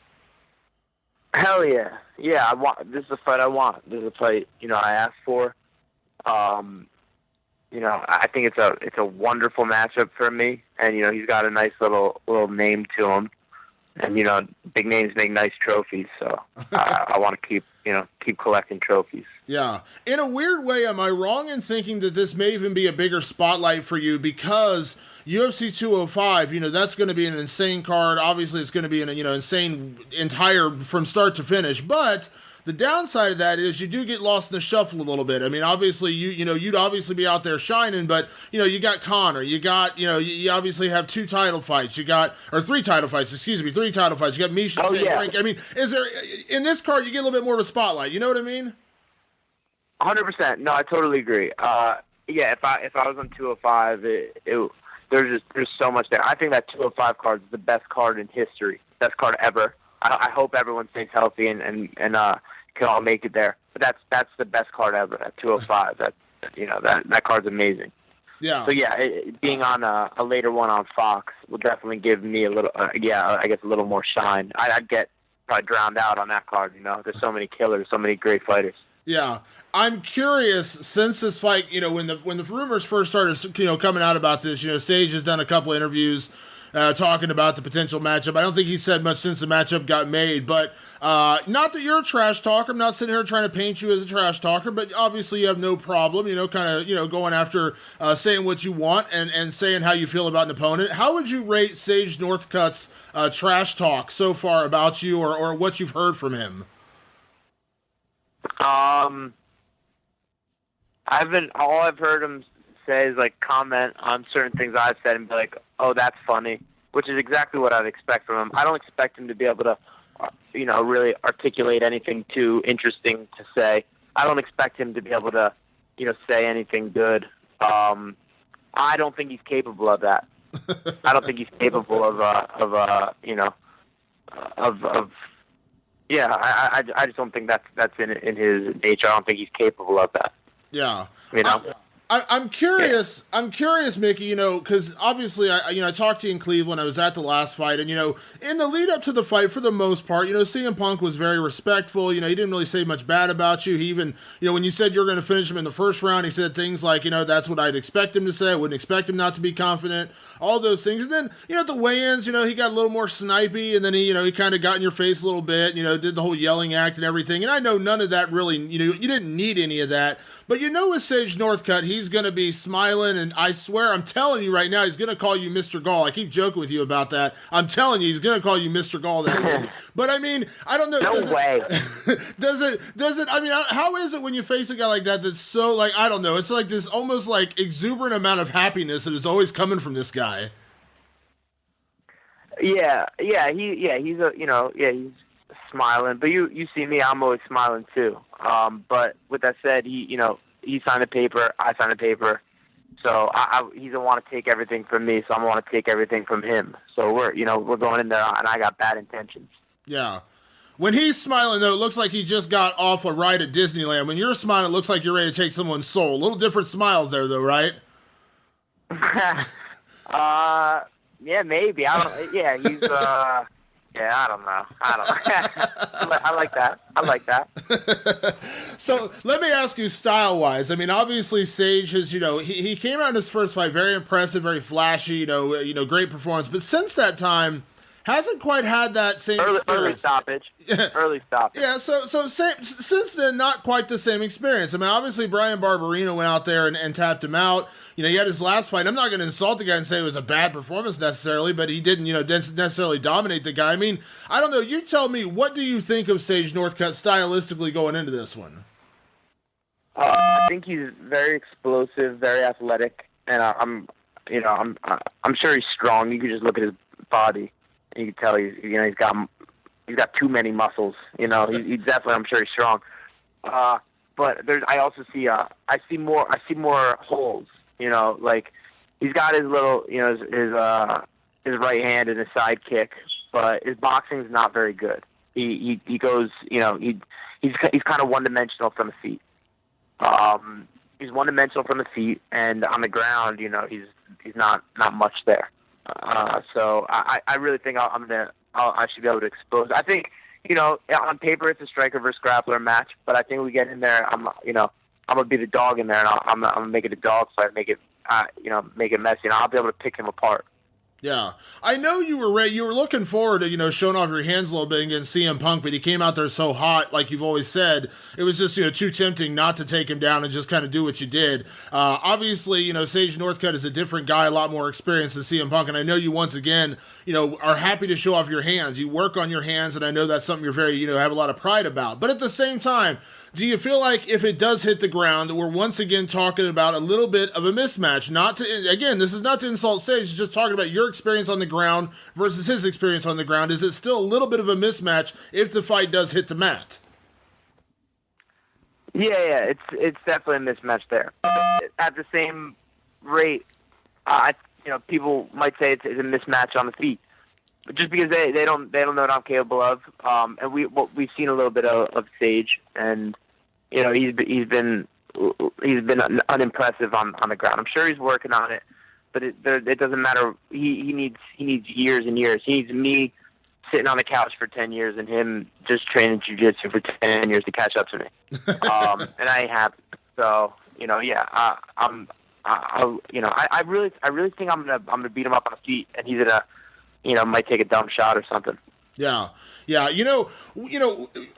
Hell yeah, yeah. This is the fight I want. This is the fight I asked for. I think it's a wonderful matchup for me, and he's got a nice little name to him, and big names make nice trophies, so I want to keep collecting trophies. Yeah, in a weird way, am I wrong in thinking that this may even be a bigger spotlight for you because UFC 205? That's going to be an insane card. Obviously, it's going to be an insane entire from start to finish, but the downside of that is you do get lost in the shuffle a little bit. I mean, obviously, you'd obviously be out there shining, but, you got Conor. You got, you obviously have three title fights. You got Misha. Oh, yeah. Frank. I mean, in this card, you get a little bit more of a spotlight. You know what I mean? 100%. No, I totally agree. Yeah, if I was on 205, there's so much there. I think that 205 card is the best card in history. Best card ever. I hope everyone stays healthy and can all make it there. But that's the best card ever at 205. That card's amazing. Yeah. So yeah, being on a later one on Fox will definitely give me a little, I guess a little more shine. I'd get probably drowned out on that card. There's so many killers, so many great fighters. Yeah. I'm curious, since this fight, when the rumors first started, coming out about this, Sage has done a couple interviews talking about the potential matchup. I don't think he said much since the matchup got made, but not that you're a trash talker. I'm not sitting here trying to paint you as a trash talker, but obviously you have no problem, going after saying what you want and saying how you feel about an opponent. How would you rate Sage Northcutt's trash talk so far about you or what you've heard from him? All I've heard him say is comment on certain things I've said and be like, oh, that's funny, which is exactly what I'd expect from him. I don't expect him to be able to, really articulate anything too interesting to say. I don't expect him to be able to, say anything good. I don't think he's capable of that. I don't think he's capable I just don't think that's in his nature. I don't think he's capable of that. Yeah. I'm curious. Yeah. I'm curious, Mickey. Because obviously, I talked to you in Cleveland. I was at the last fight, and in the lead up to the fight, for the most part, CM Punk was very respectful. He didn't really say much bad about you. He even, when you said you were going to finish him in the first round, he said things like, that's what I'd expect him to say. I wouldn't expect him not to be confident. All those things, and then at the weigh-ins, he got a little more snipey, and then he kind of got in your face a little bit. Did the whole yelling act and everything. And I know none of that really. You didn't need any of that. But with Sage Northcutt, he's going to be smiling, and I swear, I'm telling you right now, he's going to call you Mr. Gall. I keep joking with you about that. I'm telling you, he's going to call you Mr. Gall that week. But I mean, I don't know. No way. Does it, I mean, how is it when you face a guy like that that's so, I don't know, it's like this almost exuberant amount of happiness that is always coming from this guy? He's smiling. But you see me, I'm always smiling too. But with that said, he signed the paper, I signed the paper. So he doesn't want to take everything from me, so I want to take everything from him. So we're going in there, and I got bad intentions. Yeah. When he's smiling, though, it looks like he just got off a ride at Disneyland. When you're smiling, it looks like you're ready to take someone's soul. A little different smiles there, though, right? Yeah, maybe. He's, I don't know. I like that. So let me ask you style-wise. I mean, obviously Sage has, he came out in his first fight very impressive, very flashy, great performance. But since that time, hasn't quite had that same experience. Early stoppage. Yeah, so since then, not quite the same experience. I mean, obviously Brian Barberino went out there and tapped him out. He had his last fight. I'm not going to insult the guy and say it was a bad performance necessarily, but he didn't, necessarily dominate the guy. I mean, I don't know. You tell me, what do you think of Sage Northcutt stylistically going into this one? I think he's very explosive, very athletic, and I'm sure he's strong. You can just look at his body, and you can tell he's got too many muscles. He's definitely, I'm sure he's strong. But I also see I see more holes. Like he's got his little, his right hand and his side kick, but his boxing's not very good. He goes, he's kind of one-dimensional from the feet. He's one-dimensional from the feet, and on the ground, he's not much there. So I really think I should be able to expose. I think, on paper it's a striker versus grappler match, but I think we get in there, I'm gonna be the dog in there, and I'm gonna make it a dog fight, make it messy, and I'll be able to pick him apart. Yeah, I know you were ready. You were looking forward to showing off your hands a little bit against CM Punk, but he came out there so hot, like you've always said. It was just too tempting not to take him down and just kind of do what you did. Obviously, Sage Northcutt is a different guy, a lot more experience than CM Punk, and I know you once again are happy to show off your hands. You work on your hands, and I know that's something you're very have a lot of pride about. But at the same time, do you feel like if it does hit the ground, we're once again talking about a little bit of a mismatch? This is not to insult Sage, it's just talking about your experience on the ground versus his experience on the ground. Is it still a little bit of a mismatch if the fight does hit the mat? Yeah, it's definitely a mismatch there. At the same rate, people might say it's a mismatch on the feet, but just because they don't know what I'm capable of. And we've seen a little bit of Sage, and he's been unimpressive on the ground. I'm sure he's working on it, but it doesn't matter. He needs years and years. He needs me sitting on the couch for 10 years and him just training jiu-jitsu for 10 years to catch up to me. And I have. So I really think I'm gonna beat him up on the feet, and he's gonna might take a dumb shot or something. Yeah.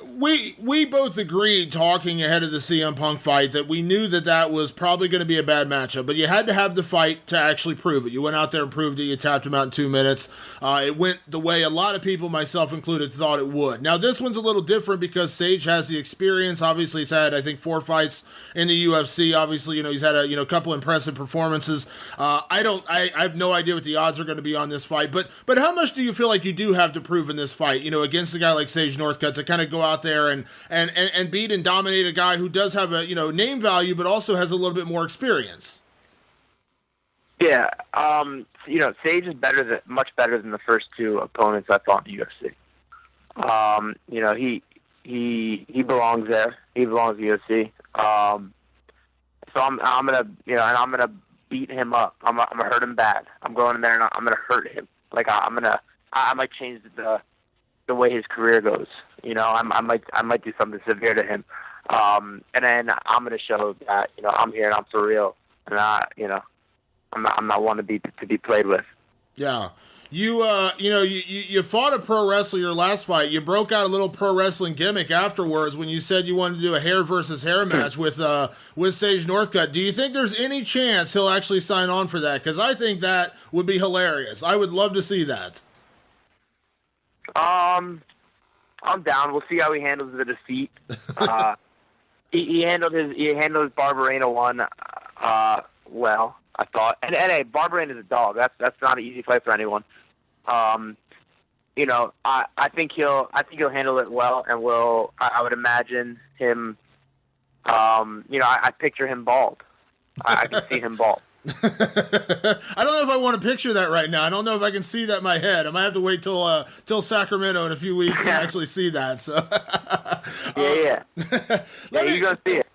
We both agreed talking ahead of the CM Punk fight that we knew that was probably going to be a bad matchup, but you had to have the fight to actually prove it. You went out there and proved it. You tapped him out in 2 minutes. It went the way a lot of people, myself included, thought it would. Now, this one's a little different because Sage has the experience. Obviously, he's had, I think, 4 fights in the UFC. Obviously, he's had a couple impressive performances. I have no idea what the odds are going to be on this fight, but how much do you feel like you do have to prove in this fight, against a guy like Sage Northcutt, to kind of go out there and beat and dominate a guy who does have a, name value, but also has a little bit more experience? Yeah. Sage is much better than the first 2 opponents I fought in the UFC. He belongs there. He belongs in the UFC. So I'm gonna beat him up. I'm gonna hurt him bad. I'm going in there and I'm gonna hurt him. Like I might change the way his career goes. I might do something severe to him. And then I'm going to show that, I'm here and I'm for real. And I'm not one to be played with. Yeah. You fought a pro wrestler your last fight. You broke out a little pro wrestling gimmick afterwards when you said you wanted to do a hair versus hair match with Sage Northcutt. Do you think there's any chance he'll actually sign on for that? Because I think that would be hilarious. I would love to see that. I'm down. We'll see how he handles the defeat. He handled his Barberena one well, I thought. And hey, Barberena is a dog. That's not an easy fight for anyone. You know, I think he'll handle it well, and I would imagine him. You know, I picture him bald. I can see him bald. I don't know if I want to picture that right now. I don't know if I can see that in my head. I might have to wait till Sacramento in a few weeks to actually see that. So yeah. You go see it.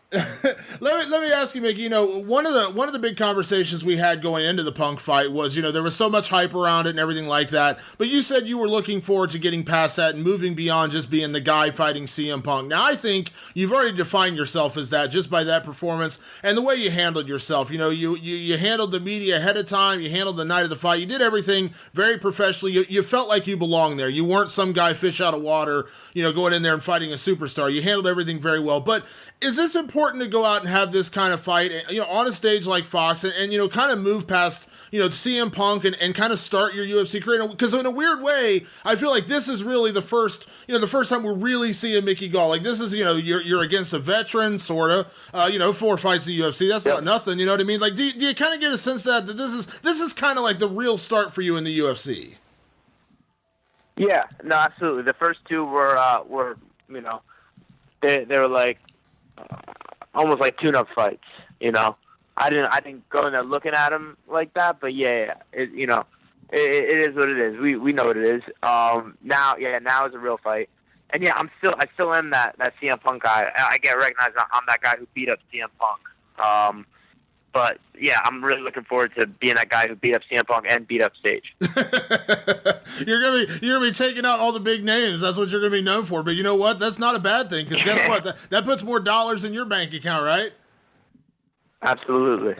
let me ask you, Mickey. You know, one of the big conversations we had going into the Punk fight was, you know, there was so much hype around it and everything like that. But you said you were looking forward to getting past that and moving beyond just being the guy fighting CM Punk. Now, I think you've already defined yourself as that just by that performance and the way you handled yourself. You know, you handled the media ahead of time. You handled the night of the fight. You did everything very professionally. You felt like you belonged there. You weren't some guy fish out of water, you know, going in there and fighting a superstar. You handled everything very well. But is this important to go out and have this kind of fight, you know, on a stage like Fox and you know, kind of move past, you know, CM Punk and kind of start your UFC career? Because in a weird way, I feel like this is really the first time we're really seeing Mickey Gall. Like, this is, you know, you're against a veteran, sort of, you know, 4 fights in the UFC. That's not nothing, you know what I mean? Like, do you kind of get a sense that this is kind of like the real start for you in the UFC? Yeah, no, absolutely. The first two were you know, they were like, almost like tune-up fights, you know. I didn't go in there looking at them like that, but yeah, you know, it is what it is. We know what it is. Now is a real fight, and yeah, I still am that CM Punk guy. I get recognized. I'm that guy who beat up CM Punk. But yeah, I'm really looking forward to being that guy who beat up CM Punk and beat up Sage. You're gonna be taking out all the big names. That's what you're gonna be known for. But you know what? That's not a bad thing, because guess what? That puts more dollars in your bank account, right? Absolutely.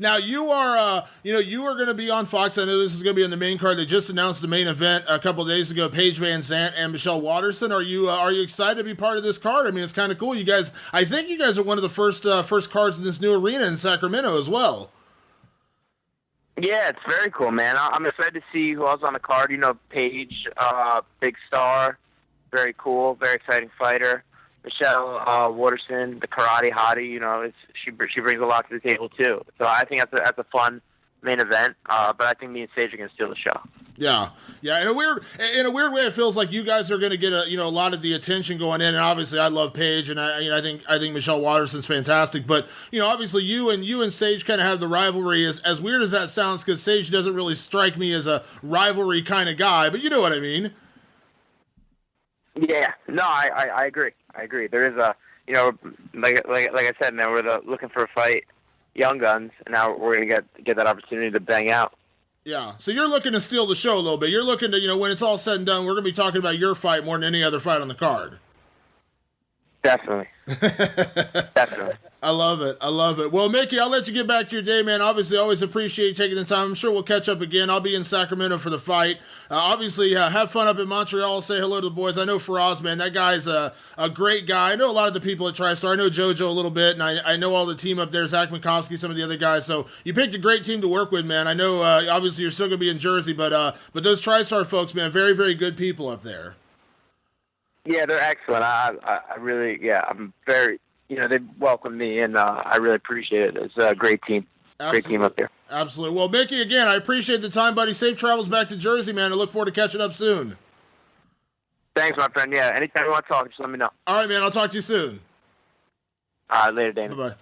Now you are going to be on Fox. I know this is going to be on the main card. They just announced the main event a couple of days ago. Paige VanZant and Michelle Waterson. Are you excited to be part of this card? I mean, it's kind of cool. You guys, I think you guys are one of the first cards in this new arena in Sacramento as well. Yeah, it's very cool, man. I'm excited to see who else on the card. You know, Paige, big star, very cool, very exciting fighter. Michelle Waterson, the karate hottie, you know, she brings a lot to the table too. So I think that's a fun main event. But I think me and Sage are going to steal the show. Yeah. In a weird way, it feels like you guys are going to get a lot of the attention going in. And obviously, I love Paige, and I think Michelle Waterson's fantastic. But you know, obviously, you and Sage kind of have the rivalry. As weird as that sounds, because Sage doesn't really strike me as a rivalry kind of guy. But you know what I mean. Yeah. No, I agree. There is a, you know, like I said, man, we're looking for a fight, young guns, and now we're gonna get that opportunity to bang out. Yeah. So you're looking to steal the show a little bit. You're looking to, you know, when it's all said and done, we're gonna be talking about your fight more than any other fight on the card. Definitely. Definitely. I love it. Well, Mickey, I'll let you get back to your day, man. Obviously, always appreciate you taking the time. I'm sure we'll catch up again. I'll be in Sacramento for the fight. Obviously, have fun up in Montreal. Say hello to the boys. I know Faraz, man, that guy's a great guy. I know a lot of the people at TriStar. I know JoJo a little bit, and I know all the team up there, Zach Mikovsky, some of the other guys. So you picked a great team to work with, man. I know, obviously, you're still going to be in Jersey, but those TriStar folks, man, very, very good people up there. Yeah, they're excellent. I really, I'm very, you know, they welcomed me, and I really appreciate it. It's a great team. Absolutely. Great team up there. Absolutely. Well, Mickey, again, I appreciate the time, buddy. Safe travels back to Jersey, man. I look forward to catching up soon. Thanks, my friend. Yeah, anytime you want to talk, just let me know. All right, man. I'll talk to you soon. All right, later, Damon. Bye-bye.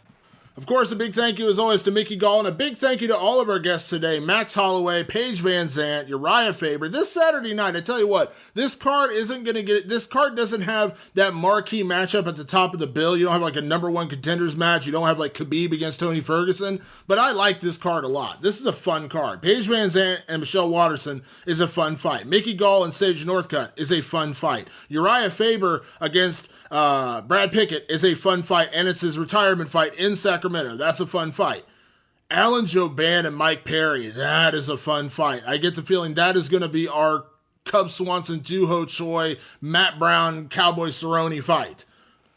Of course, a big thank you, as always, to Mickey Gall, and a big thank you to all of our guests today, Max Holloway, Paige VanZant, Urijah Faber. This Saturday night, I tell you what, this card doesn't have that marquee matchup at the top of the bill. You don't have like a number one contenders match. You don't have like Khabib against Tony Ferguson, but I like this card a lot. This is a fun card. Paige VanZant and Michelle Waterson is a fun fight. Mickey Gall and Sage Northcutt is a fun fight. Urijah Faber against Brad Pickett is a fun fight, and it's his retirement fight in Sacramento. That's a fun fight. Alan Jouban and Mike Perry, that is a fun fight. I get the feeling that is going to be our Cub Swanson, Doo Ho Choi, Matt Brown, Cowboy Cerrone fight.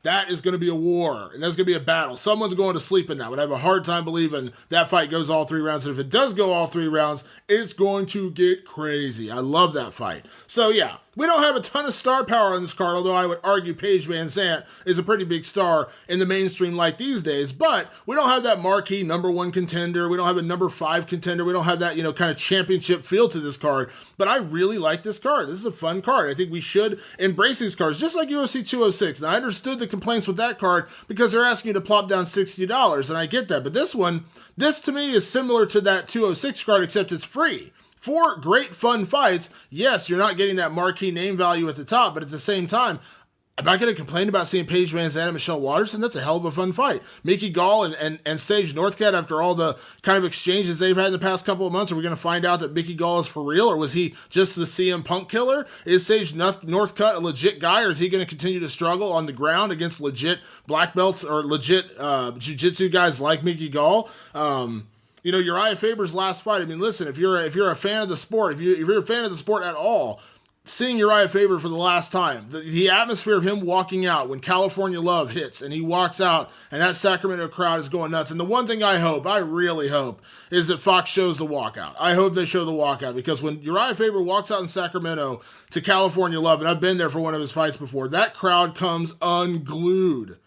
That is going to be a war, and that's going to be a battle. Someone's going to sleep in that, but I have a hard time believing that fight goes all 3 rounds. And if it does go all 3 rounds, it's going to get crazy. I love that fight. So, yeah, We don't have a ton of star power on this card, although I would argue Paige VanZant is a pretty big star in the mainstream light these days, but we don't have that marquee number 1 contender. We don't have a number 5 contender. We don't have that, kind of championship feel to this card, but I really like this card. This is a fun card. I think we should embrace these cards, just like UFC 206. And I understood the complaints with that card because they're asking you to plop down $60, and I get that, but this to me is similar to that 206 card, except it's free. 4 great fun fights. Yes, you're not getting that marquee name value at the top, but at the same time, am I going to complain about seeing Paige VanZant and Michelle Waterson? That's a hell of a fun fight. Mickey Gall and Sage Northcutt, after all the kind of exchanges they've had in the past couple of months, are we going to find out that Mickey Gall is for real, or was he just the CM Punk killer? Is Sage Northcutt a legit guy, or is he going to continue to struggle on the ground against legit black belts or legit jiu-jitsu guys like Mickey Gall? Urijah Faber's last fight. I mean, listen, if you're a fan of the sport, if you're a fan of the sport at all, seeing Urijah Faber for the last time, the atmosphere of him walking out when California Love hits and he walks out and that Sacramento crowd is going nuts. And the one thing I really hope, is that Fox shows the walkout. I hope they show the walkout, because when Urijah Faber walks out in Sacramento to California Love, and I've been there for one of his fights before, that crowd comes unglued.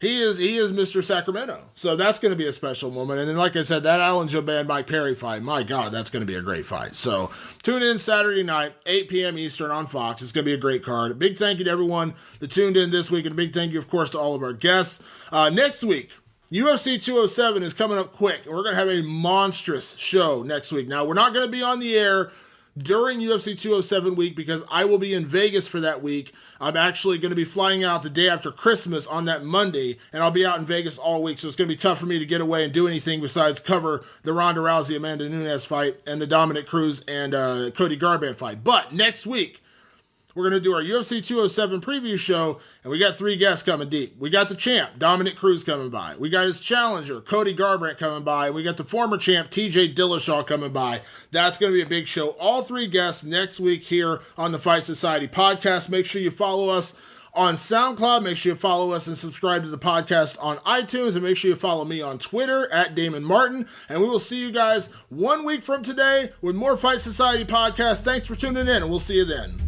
He is Mr. Sacramento. So that's going to be a special moment. And then, like I said, that Alan Jouban Mike Perry fight, my God, that's going to be a great fight. So tune in Saturday night, 8 p.m. Eastern on Fox. It's going to be a great card. A big thank you to everyone that tuned in this week, and a big thank you, of course, to all of our guests. Next week, UFC 207 is coming up quick, and we're going to have a monstrous show next week. Now, we're not going to be on the air during UFC 207 week because I will be in Vegas for that week. I'm actually going to be flying out the day after Christmas on that Monday, and I'll be out in Vegas all week, so it's going to be tough for me to get away and do anything besides cover the Ronda Rousey Amanda Nunes fight and the Dominic Cruz and Cody Garbrandt fight. But next week, we're going to do our UFC 207 preview show, and we got 3 guests coming deep. We got the champ, Dominic Cruz, coming by. We got his challenger, Cody Garbrandt, coming by. We got the former champ, TJ Dillashaw, coming by. That's going to be a big show. All 3 guests next week here on the Fight Society podcast. Make sure you follow us on SoundCloud. Make sure you follow us and subscribe to the podcast on iTunes, and make sure you follow me on Twitter at Damon Martin. And we will see you guys 1 week from today with more Fight Society podcast. Thanks for tuning in, and we'll see you then.